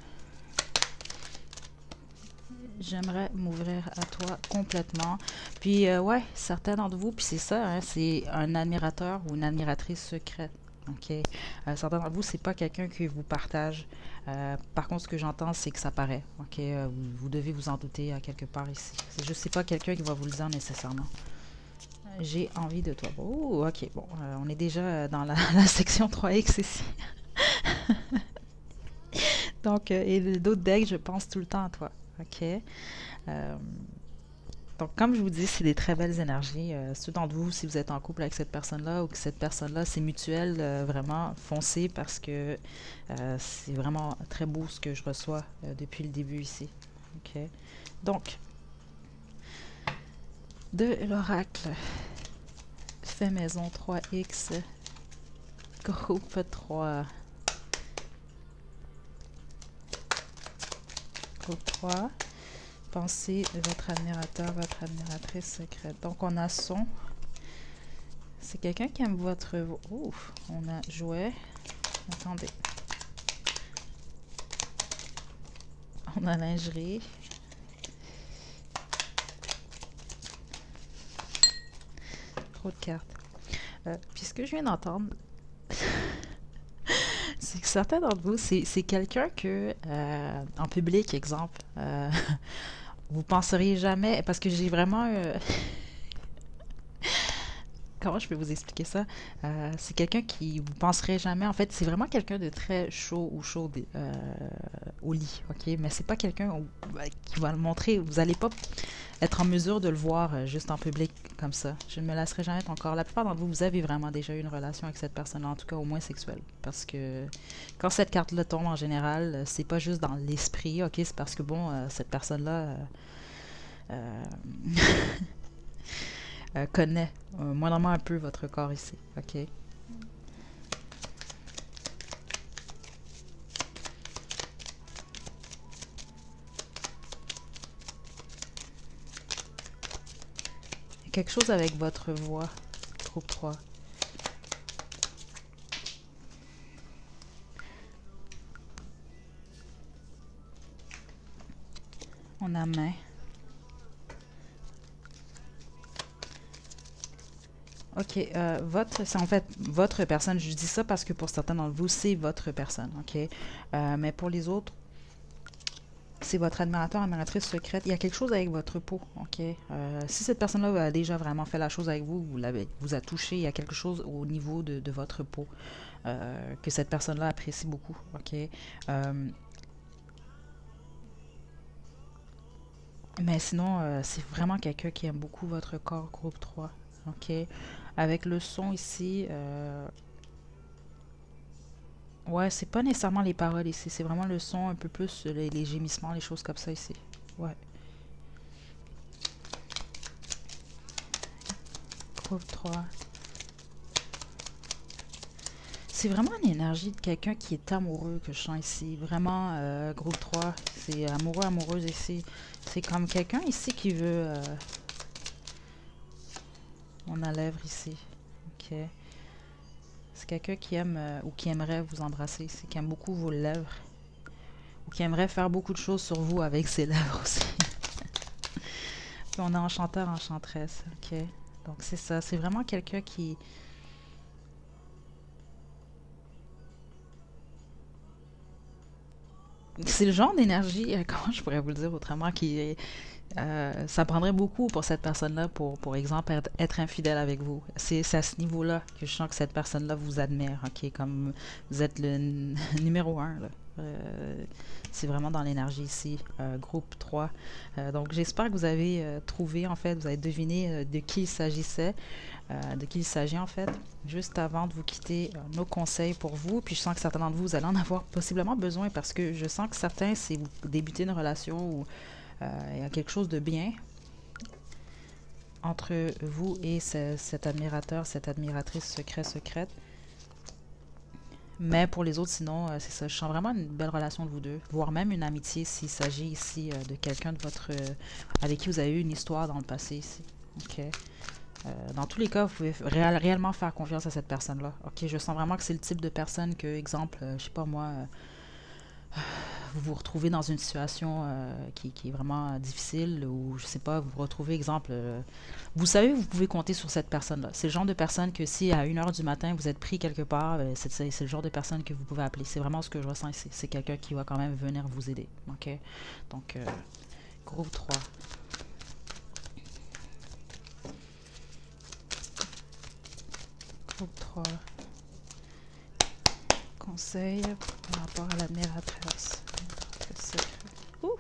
J'aimerais m'ouvrir à toi complètement. Puis, ouais, certains d'entre vous, puis c'est ça, hein, c'est un admirateur ou une admiratrice secrète. OK? Certains d'entre vous, c'est pas quelqu'un qui vous partage. Par contre, ce que j'entends, c'est que ça paraît. OK? Vous devez vous en douter à quelque part ici. C'est juste, c'est pas quelqu'un qui va vous le dire nécessairement. J'ai envie de toi. Oh, OK. Bon, on est déjà dans la section 3X ici. Donc, et d'autres decks, je pense tout le temps à toi. OK? Donc, comme je vous dis, c'est des très belles énergies. Ceux d'entre vous, si vous êtes en couple avec cette personne-là ou que cette personne-là, c'est mutuel, vraiment, foncez parce que c'est vraiment très beau ce que je reçois depuis le début ici. OK? Donc, de l'oracle, fait maison 3X, groupe 3. Groupe 3. Pensez votre admirateur, votre admiratrice secrète. Donc, on a son. C'est quelqu'un qui aime votre... Oh, on a jouet. Attendez. On a lingerie. Trop de cartes. Puis ce que je viens d'entendre, c'est que certains d'entre vous, c'est quelqu'un que, en public, exemple, vous penseriez jamais, parce que j'ai vraiment... comment je peux vous expliquer ça? C'est quelqu'un qui vous penserait jamais. En fait, c'est vraiment quelqu'un de très chaud ou chaud au lit, ok? Mais c'est pas quelqu'un qui va le montrer. Vous n'allez pas être en mesure de le voir juste en public comme ça. Je ne me lasserai jamais ton corps. La plupart d'entre vous, vous avez vraiment déjà eu une relation avec cette personne-là, en tout cas au moins sexuelle. Parce que quand cette carte-là tombe en général, c'est pas juste dans l'esprit, ok? C'est parce que bon, cette personne-là connaît moindrement un peu votre corps ici, ok? Quelque chose avec votre voix, groupe 3. On a main. OK, c'est en fait votre personne. Je dis ça parce que pour certains d'entre vous, c'est votre personne, OK? Mais pour les autres, c'est votre admirateur, admiratrice secrète. Il y a quelque chose avec votre peau, OK? Si cette personne-là a déjà vraiment fait la chose avec vous, vous a touché, il y a quelque chose au niveau de votre peau que cette personne-là apprécie beaucoup, OK? Mais sinon, c'est vraiment quelqu'un qui aime beaucoup votre corps, groupe 3, OK? Avec le son ici, Ouais, c'est pas nécessairement les paroles ici, c'est vraiment le son, un peu plus les gémissements, les choses comme ça ici. Ouais. Groupe 3. C'est vraiment une énergie de quelqu'un qui est amoureux que je sens ici. Vraiment, groupe 3, c'est amoureux, amoureuse ici. C'est comme quelqu'un ici qui veut... on a lèvres ici. Ok. C'est quelqu'un qui aime ou qui aimerait vous embrasser ici, qui aime beaucoup vos lèvres. Ou qui aimerait faire beaucoup de choses sur vous avec ses lèvres aussi. Puis on a enchanteur, enchanteresse. Ok. Donc c'est ça. C'est vraiment quelqu'un qui... C'est le genre d'énergie, comment je pourrais vous le dire autrement, qui est... ça prendrait beaucoup pour cette personne-là, pour exemple, être infidèle avec vous. C'est à ce niveau-là que je sens que cette personne-là vous admire, ok? Comme vous êtes le numéro un, là. C'est vraiment dans l'énergie ici, groupe 3. Donc j'espère que vous avez trouvé, en fait, vous avez deviné de qui il s'agissait, de qui il s'agit en fait. Juste avant de vous quitter, nos conseils pour vous, puis je sens que certains d'entre vous, vous allez en avoir possiblement besoin parce que je sens que certains, si vous débutez une relation ou il y a quelque chose de bien entre vous et cet admirateur, cette admiratrice secrète. Mais pour les autres, sinon, c'est ça. Je sens vraiment une belle relation de vous deux, voire même une amitié s'il s'agit ici de quelqu'un de votre avec qui vous avez eu une histoire dans le passé ici. Ok. Dans tous les cas, vous pouvez réellement faire confiance à cette personne-là. Ok, je sens vraiment que c'est le type de personne que, exemple, je sais pas moi, vous vous retrouvez dans une situation qui est vraiment difficile ou je sais pas, vous vous retrouvez, exemple, vous savez, vous pouvez compter sur cette personne-là. C'est le genre de personne que si à 1 heure du matin vous êtes pris quelque part, c'est le genre de personne que vous pouvez appeler. C'est vraiment ce que je ressens ici. C'est quelqu'un qui va quand même venir vous aider. Ok? Donc, groupe 3. Groupe 3. Conseil par rapport à l'admiratrice. Ouh!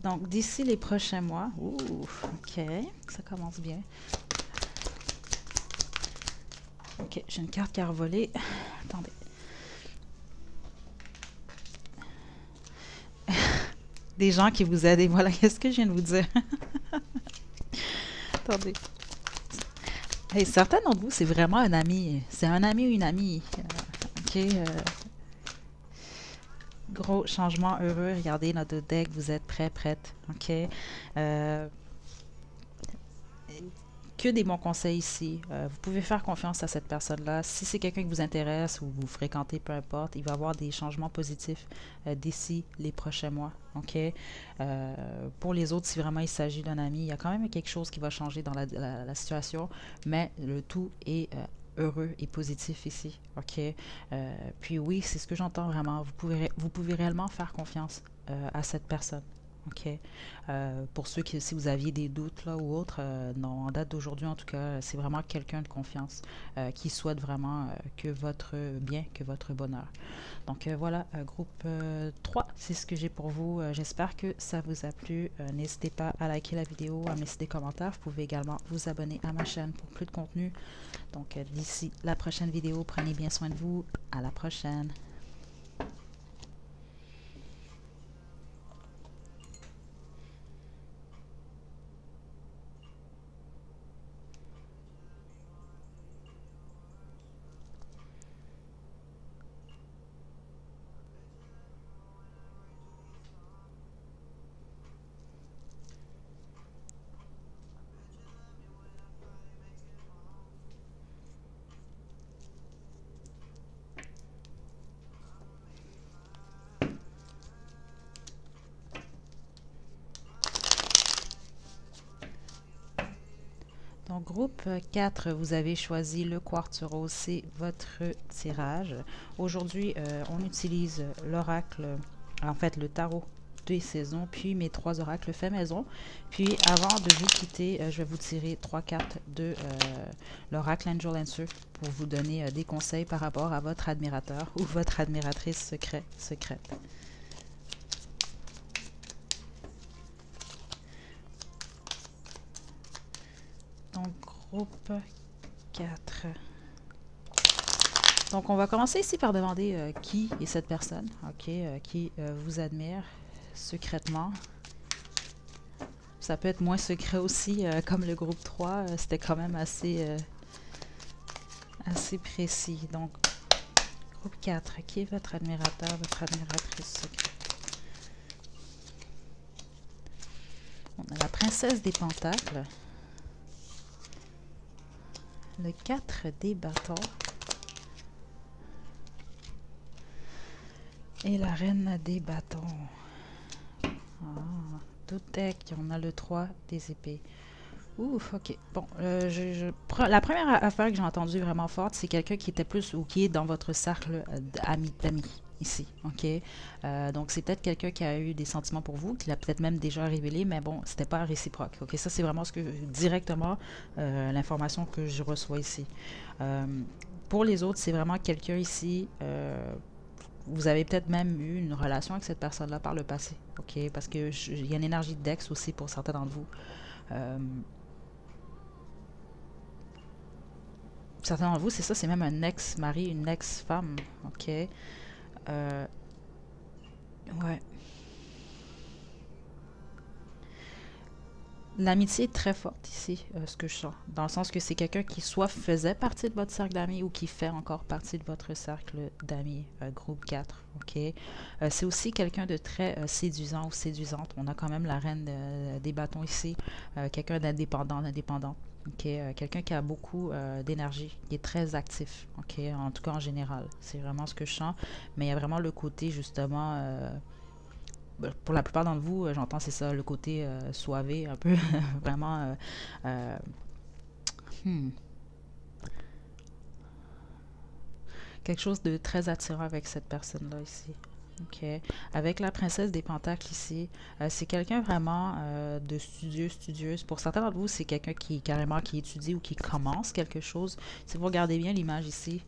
Donc, d'ici les prochains mois, ok, ça commence bien. Ok, j'ai une carte qui a revolé. Attendez. Des gens qui vous aident, et voilà, qu'est-ce que je viens de vous dire? Attendez. Hey, certains d'entre vous, c'est vraiment un ami. C'est un ami ou une amie. Ok, gros changement heureux. Regardez notre deck, vous êtes prêts, prête. Ok. Euh, que des bons conseils ici. Vous pouvez faire confiance à cette personne-là. Si c'est quelqu'un qui vous intéresse ou vous fréquentez, peu importe, il va y avoir des changements positifs d'ici les prochains mois. OK? Pour les autres, si vraiment il s'agit d'un ami, il y a quand même quelque chose qui va changer dans la situation, mais le tout est heureux et positif ici. OK? Puis oui, c'est ce que j'entends vraiment. Vous pouvez réellement faire confiance à cette personne. OK. Pour ceux qui, si vous aviez des doutes là ou autres, non, en date d'aujourd'hui en tout cas, c'est vraiment quelqu'un de confiance qui souhaite vraiment que votre bien, que votre bonheur. Donc voilà, groupe 3, c'est ce que j'ai pour vous. J'espère que ça vous a plu. N'hésitez pas à liker la vidéo, à me laisser des commentaires. Vous pouvez également vous abonner à ma chaîne pour plus de contenu. Donc d'ici la prochaine vidéo, prenez bien soin de vous. À la prochaine. Donc, groupe 4, vous avez choisi le quartz rose, c'est votre tirage. Aujourd'hui, on utilise l'oracle, en fait le tarot des saisons, puis mes 3 oracles fait maison. Puis, avant de vous quitter, je vais vous tirer 3 cartes de l'oracle Angel Answer pour vous donner des conseils par rapport à votre admirateur ou votre admiratrice secrète. Donc, groupe 4. Donc, on va commencer ici par demander qui est cette personne, ok, qui vous admire secrètement. Ça peut être moins secret aussi, comme le groupe 3, c'était quand même assez précis. Donc, groupe 4, qui est votre admirateur, votre admiratrice secrète? On a la princesse des pentacles, le 4 des bâtons et la reine des bâtons. Ah, tout deck, on a le 3 des épées. Ouf, ok. Bon, la première affaire que j'ai entendue vraiment forte, c'est quelqu'un qui était plus ou qui est dans votre cercle d'amis ici, ok? Donc, c'est peut-être quelqu'un qui a eu des sentiments pour vous, qui l'a peut-être même déjà révélé, mais bon, c'était pas réciproque, ok? Ça, c'est vraiment directement l'information que je reçois ici. Pour les autres, c'est vraiment quelqu'un ici, vous avez peut-être même eu une relation avec cette personne-là par le passé, ok? Parce que il y a une énergie de Dex aussi pour certains d'entre vous. Certains d'entre vous, c'est ça, c'est même un ex-mari, une ex-femme, ok? Ouais. L'amitié est très forte ici, ce que je sens. Dans le sens que c'est quelqu'un qui soit faisait partie de votre cercle d'amis ou qui fait encore partie de votre cercle d'amis, groupe 4. Ok. C'est aussi quelqu'un de très séduisant ou séduisante. On a quand même la reine des bâtons ici. Quelqu'un d'indépendante. Ok. Quelqu'un qui a beaucoup d'énergie, qui est très actif. Ok. En tout cas, en général. C'est vraiment ce que je sens. Mais il y a vraiment le côté, justement. Pour la plupart d'entre vous, j'entends c'est ça, le côté soivé, un peu, vraiment euh, hmm, quelque chose de très attirant avec cette personne-là ici. Ok. Avec la princesse des pentacles ici, c'est quelqu'un vraiment de studieux, studieuse. Pour certains d'entre vous, c'est quelqu'un qui carrément qui étudie ou qui commence quelque chose. Si vous regardez bien l'image ici,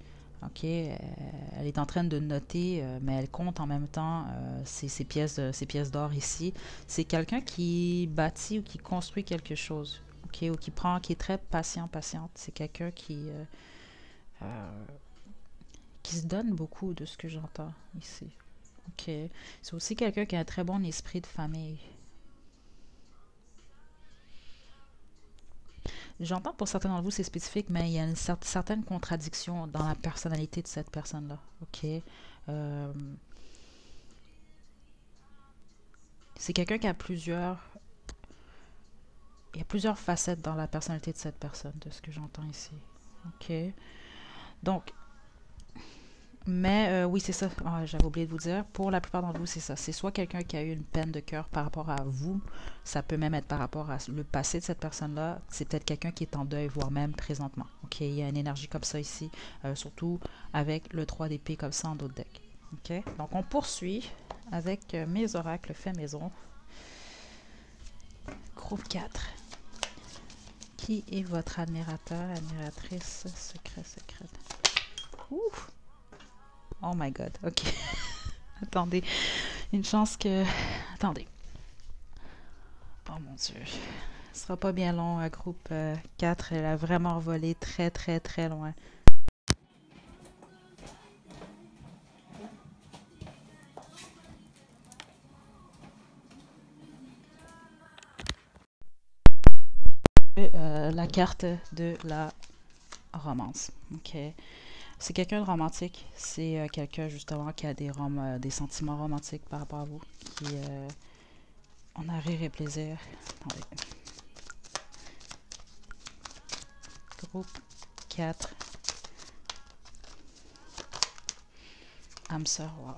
ok, elle est en train de noter, mais elle compte en même temps ses pièces d'or ici. C'est quelqu'un qui bâtit ou qui construit quelque chose, ok, ou qui est très patiente. C'est quelqu'un euh, qui se donne beaucoup de ce que j'entends ici. Ok, c'est aussi quelqu'un qui a un très bon esprit de famille. J'entends pour certains d'entre vous c'est spécifique, mais il y a une certaine contradiction dans la personnalité de cette personne-là. Ok. Euh, c'est quelqu'un qui a il y a plusieurs facettes dans la personnalité de cette personne, de ce que j'entends ici. Ok. Donc, mais oui, c'est ça. Ah, j'avais oublié de vous dire. Pour la plupart d'entre vous, c'est ça. C'est soit quelqu'un qui a eu une peine de cœur par rapport à vous. Ça peut même être par rapport à le passé de cette personne-là. C'est peut-être quelqu'un qui est en deuil, voire même présentement. Ok, il y a une énergie comme ça ici. Surtout avec le 3 d'épée comme ça en d'autres decks. Ok, donc on poursuit avec mes oracles fait maison. Groupe 4. Qui est votre admirateur, admiratrice, secrète? Ouf! Oh my god, ok. Attendez, une chance que... Attendez. Oh mon dieu. Ce sera pas bien long, groupe 4. Elle a vraiment volé très très très loin. La carte de la romance. Ok. C'est quelqu'un de romantique. C'est quelqu'un justement qui a des sentiments romantiques par rapport à vous. Qui, on a rire et plaisir. Attendez. Groupe 4. âme sœur, wow.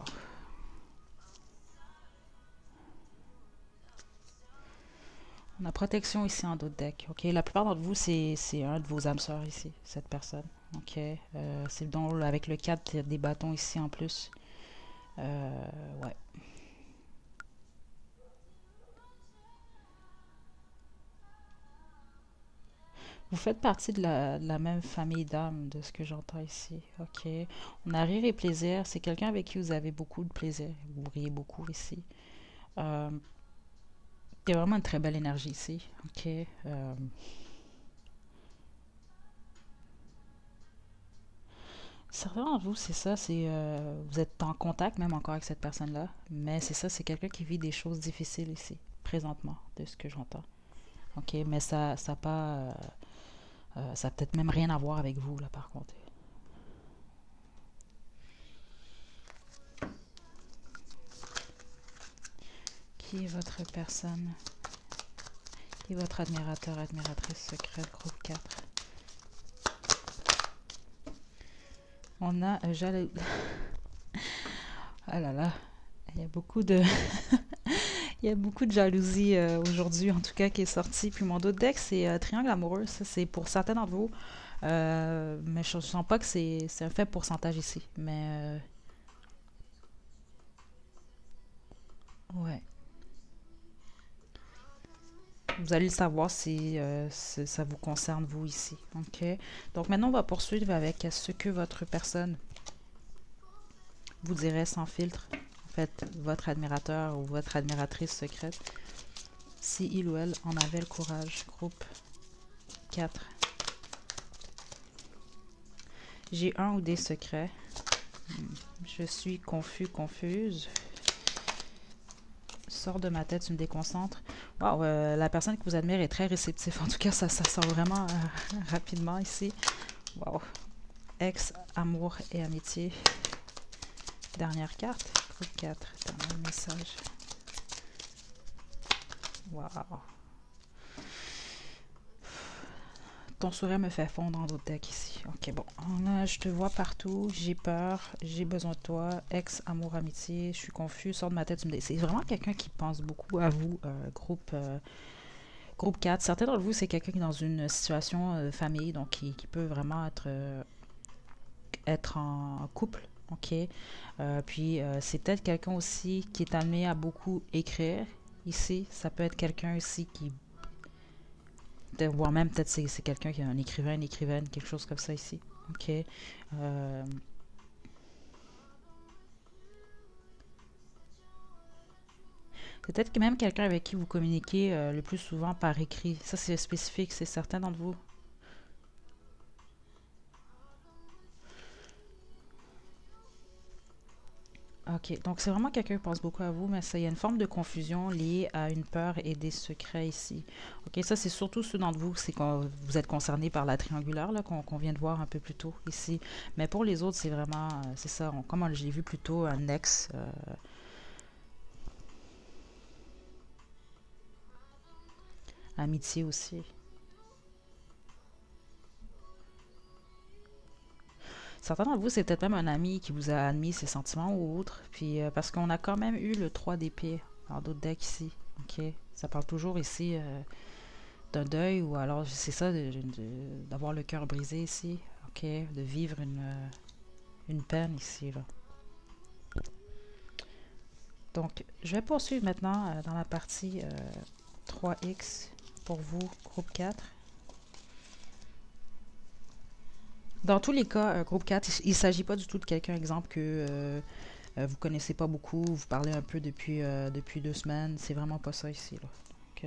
On a protection ici en d'autres decks. Ok, la plupart d'entre vous, c'est un de vos âmes sœurs ici, cette personne. Ok, c'est donc avec le 4 des bâtons ici en plus. Ouais. Vous faites partie de la même famille d'âmes, de ce que j'entends ici. Ok. On a rire et plaisir. C'est quelqu'un avec qui vous avez beaucoup de plaisir. Vous riez beaucoup ici. Euh, il y a vraiment une très belle énergie ici. Ok. Certains d'entre vous, c'est ça, vous êtes en contact même encore avec cette personne-là, mais c'est ça, c'est quelqu'un qui vit des choses difficiles ici, présentement, de ce que j'entends. OK, mais ça a pas, ça a peut-être même rien à voir avec vous, là, par contre. Qui est votre personne? Qui est votre admirateur, admiratrice secrète, groupe 4? On a jaloux. Ah là là, il y a beaucoup de, il y a beaucoup de jalousie aujourd'hui, en tout cas, qui est sortie. Puis mon autre deck, c'est Triangle amoureux. Ça, c'est pour certains d'entre vous. Mais je ne sens pas que c'est un faible pourcentage ici. Mais ouais. Vous allez le savoir si ça vous concerne, vous, ici. OK? Donc maintenant, on va poursuivre avec ce que votre personne vous dirait sans filtre. En fait, votre admirateur ou votre admiratrice secrète. Si il ou elle en avait le courage. Groupe 4. J'ai un ou des secrets. Je suis confus, confuse. Sors de ma tête, tu me déconcentres. Wow, la personne que vous admirez est très réceptive. En tout cas, ça sort vraiment rapidement ici. Wow. Ex, amour et amitié. Dernière carte. Groupe 4. Dernier message. Wow. Ton sourire me fait fondre dans l'autre deck ici. Ok, bon. Là, je te vois partout. J'ai peur. J'ai besoin de toi. Ex, amour, amitié. Je suis confus. Sors de ma tête. C'est vraiment quelqu'un qui pense beaucoup à vous. Groupe 4. Certains d'entre vous, c'est quelqu'un qui est dans une situation de famille. Donc, qui peut vraiment être en couple. Ok. Puis, c'est peut-être quelqu'un aussi qui est amené à beaucoup écrire. Ici, ça peut être quelqu'un aussi qui voire même peut-être c'est quelqu'un qui est un écrivain, une écrivaine, quelque chose comme ça ici. OK. Peut-être que même quelqu'un avec qui vous communiquez le plus souvent par écrit. Ça, c'est spécifique, c'est certain d'entre vous. OK. Donc, c'est vraiment quelqu'un qui pense beaucoup à vous, mais ça, il y a une forme de confusion liée à une peur et des secrets ici. OK. Ça, c'est surtout ceux d'entre vous, c'est quand vous êtes concernés par la triangulaire, là, qu'on vient de voir un peu plus tôt ici. Mais pour les autres, c'est vraiment, c'est ça, comme je l'ai vu plus tôt, un ex. Amitié aussi. Certains d'entre vous, c'est peut-être même un ami qui vous a admis ses sentiments ou autre. Puis, parce qu'on a quand même eu le 3 d'épée dans d'autres decks ici. OK? Ça parle toujours ici d'un deuil ou alors, c'est ça, d'avoir le cœur brisé ici. OK? De vivre une peine ici, là. Donc, je vais poursuivre maintenant dans la partie 3X pour vous, groupe 4. Dans tous les cas, groupe 4, il ne s'agit pas du tout de quelqu'un, exemple, que vous connaissez pas beaucoup, vous parlez un peu depuis 2 semaines. C'est vraiment pas ça ici, là. Ok.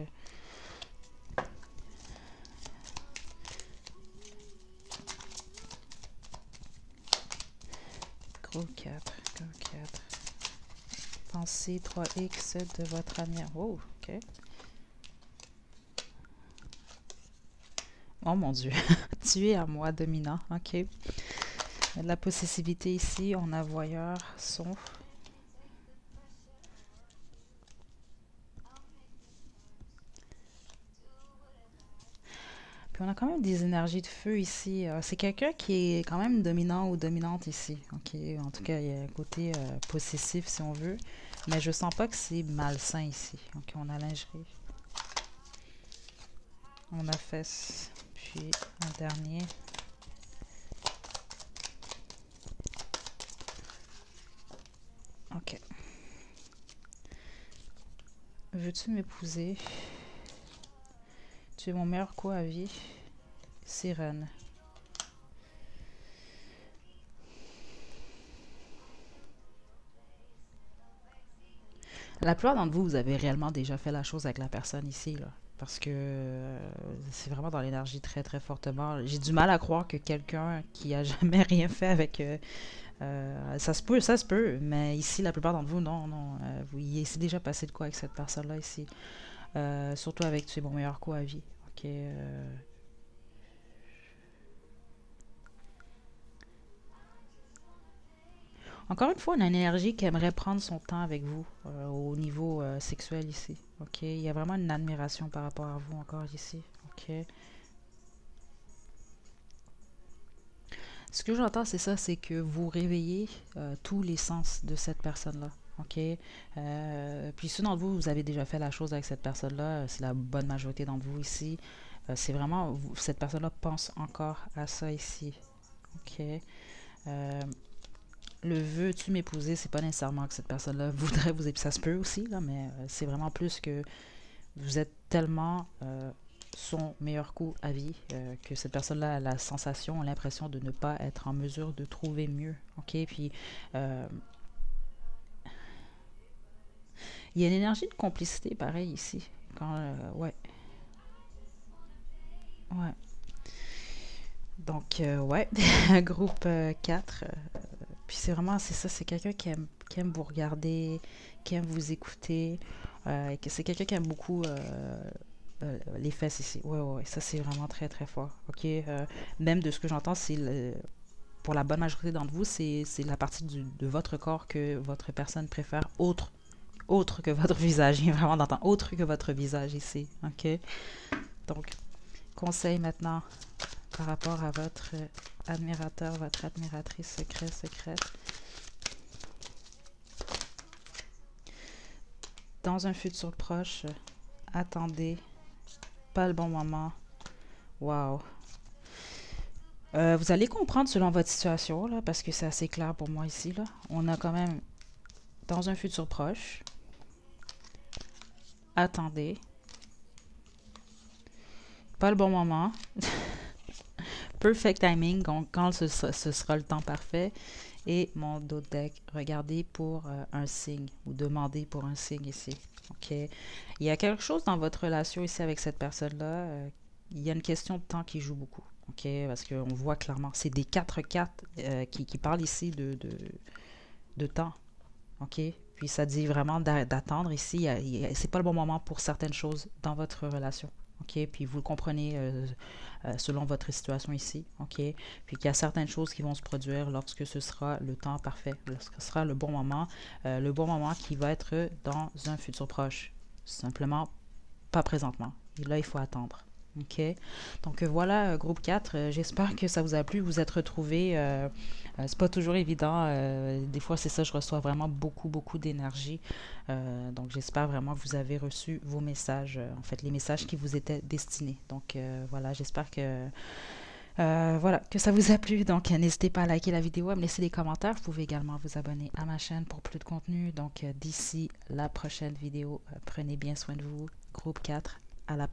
Groupe 4, groupe 4. Pensez 3X de votre ami. Oh, ok. Oh mon Dieu. Tu es à moi dominant. Ok. Il y a de la possessivité ici. On a voyeur, son. Puis on a quand même des énergies de feu ici. C'est quelqu'un qui est quand même dominant ou dominante ici. Ok. En tout cas, il y a un côté possessif si on veut. Mais je sens pas que c'est malsain ici. Ok. On a lingerie. On a fesse. Puis un dernier. Ok. Veux-tu m'épouser? Tu es mon meilleur coup à vie. Sirène. La plupart d'entre vous, vous avez réellement déjà fait la chose avec la personne ici, là. parce que c'est vraiment dans l'énergie très très fortement. J'ai du mal à croire que quelqu'un qui a jamais rien fait avec ça se peut, mais ici la plupart d'entre vous non non, il s'est déjà passé de quoi avec cette personne-là ici. Surtout avec tu es mon meilleur coup à vie. Ok. Encore une fois, on a une énergie qui aimerait prendre son temps avec vous au niveau sexuel ici. Ok. Il y a vraiment une admiration par rapport à vous encore ici. Ok. Ce que j'entends, c'est ça, c'est que vous réveillez tous les sens de cette personne-là. OK? Puis ceux d'entre vous, vous avez déjà fait la chose avec cette personne-là. C'est la bonne majorité d'entre vous ici. C'est vraiment, cette personne-là pense encore à ça ici. OK? Euh, le veux-tu m'épouser, c'est pas nécessairement que cette personne-là voudrait vous épouser. Ça se peut aussi, là, mais c'est vraiment plus que vous êtes tellement son meilleur coup à vie que cette personne-là a la sensation, l'impression de ne pas être en mesure de trouver mieux. OK? Puis, euh, il y a une énergie de complicité, pareil, ici. Quand, ouais, ouais. Donc, ouais, groupe 4. Puis c'est vraiment, c'est ça, c'est quelqu'un qui aime vous regarder, qui aime vous écouter. Et que c'est quelqu'un qui aime beaucoup les fesses ici. Ouais, ouais, ouais, ça c'est vraiment très très fort. Ok, même de ce que j'entends, pour la bonne majorité d'entre vous, c'est la partie de votre corps que votre personne préfère autre que votre visage. Il y a vraiment d'entendre autre que votre visage ici. Ok, donc conseil maintenant par rapport à votre admirateur, votre admiratrice secrète. Dans un futur proche, attendez, pas le bon moment. Wow. Vous allez comprendre selon votre situation, là, parce que c'est assez clair pour moi ici. Là. On a quand même, dans un futur proche, attendez, pas le bon moment. Perfect timing, donc quand ce sera le temps parfait. Et mon dos de deck, regardez pour un signe ou demandez pour un signe ici. OK. Il y a quelque chose dans votre relation ici avec cette personne-là. Il y a une question de temps qui joue beaucoup. OK. Parce qu'on voit clairement. C'est des 4 cartes qui parlent ici de temps. OK. Puis ça dit vraiment d'attendre ici. C'est pas le bon moment pour certaines choses dans votre relation. OK. Puis vous le comprenez selon votre situation ici. OK. Puis qu'il y a certaines choses qui vont se produire lorsque ce sera le temps parfait, lorsque ce sera le bon moment qui va être dans un futur proche. Simplement, pas présentement. Et là, il faut attendre. OK. Donc voilà, groupe 4. J'espère que ça vous a plu. Vous êtes retrouvés. C'est pas toujours évident. Des fois, c'est ça, je reçois vraiment beaucoup, beaucoup d'énergie. Donc j'espère vraiment que vous avez reçu vos messages, en fait, les messages qui vous étaient destinés. Donc voilà, j'espère que voilà, que ça vous a plu. Donc, n'hésitez pas à liker la vidéo, à me laisser des commentaires. Vous pouvez également vous abonner à ma chaîne pour plus de contenu. Donc, d'ici la prochaine vidéo, prenez bien soin de vous. Groupe 4, à la prochaine.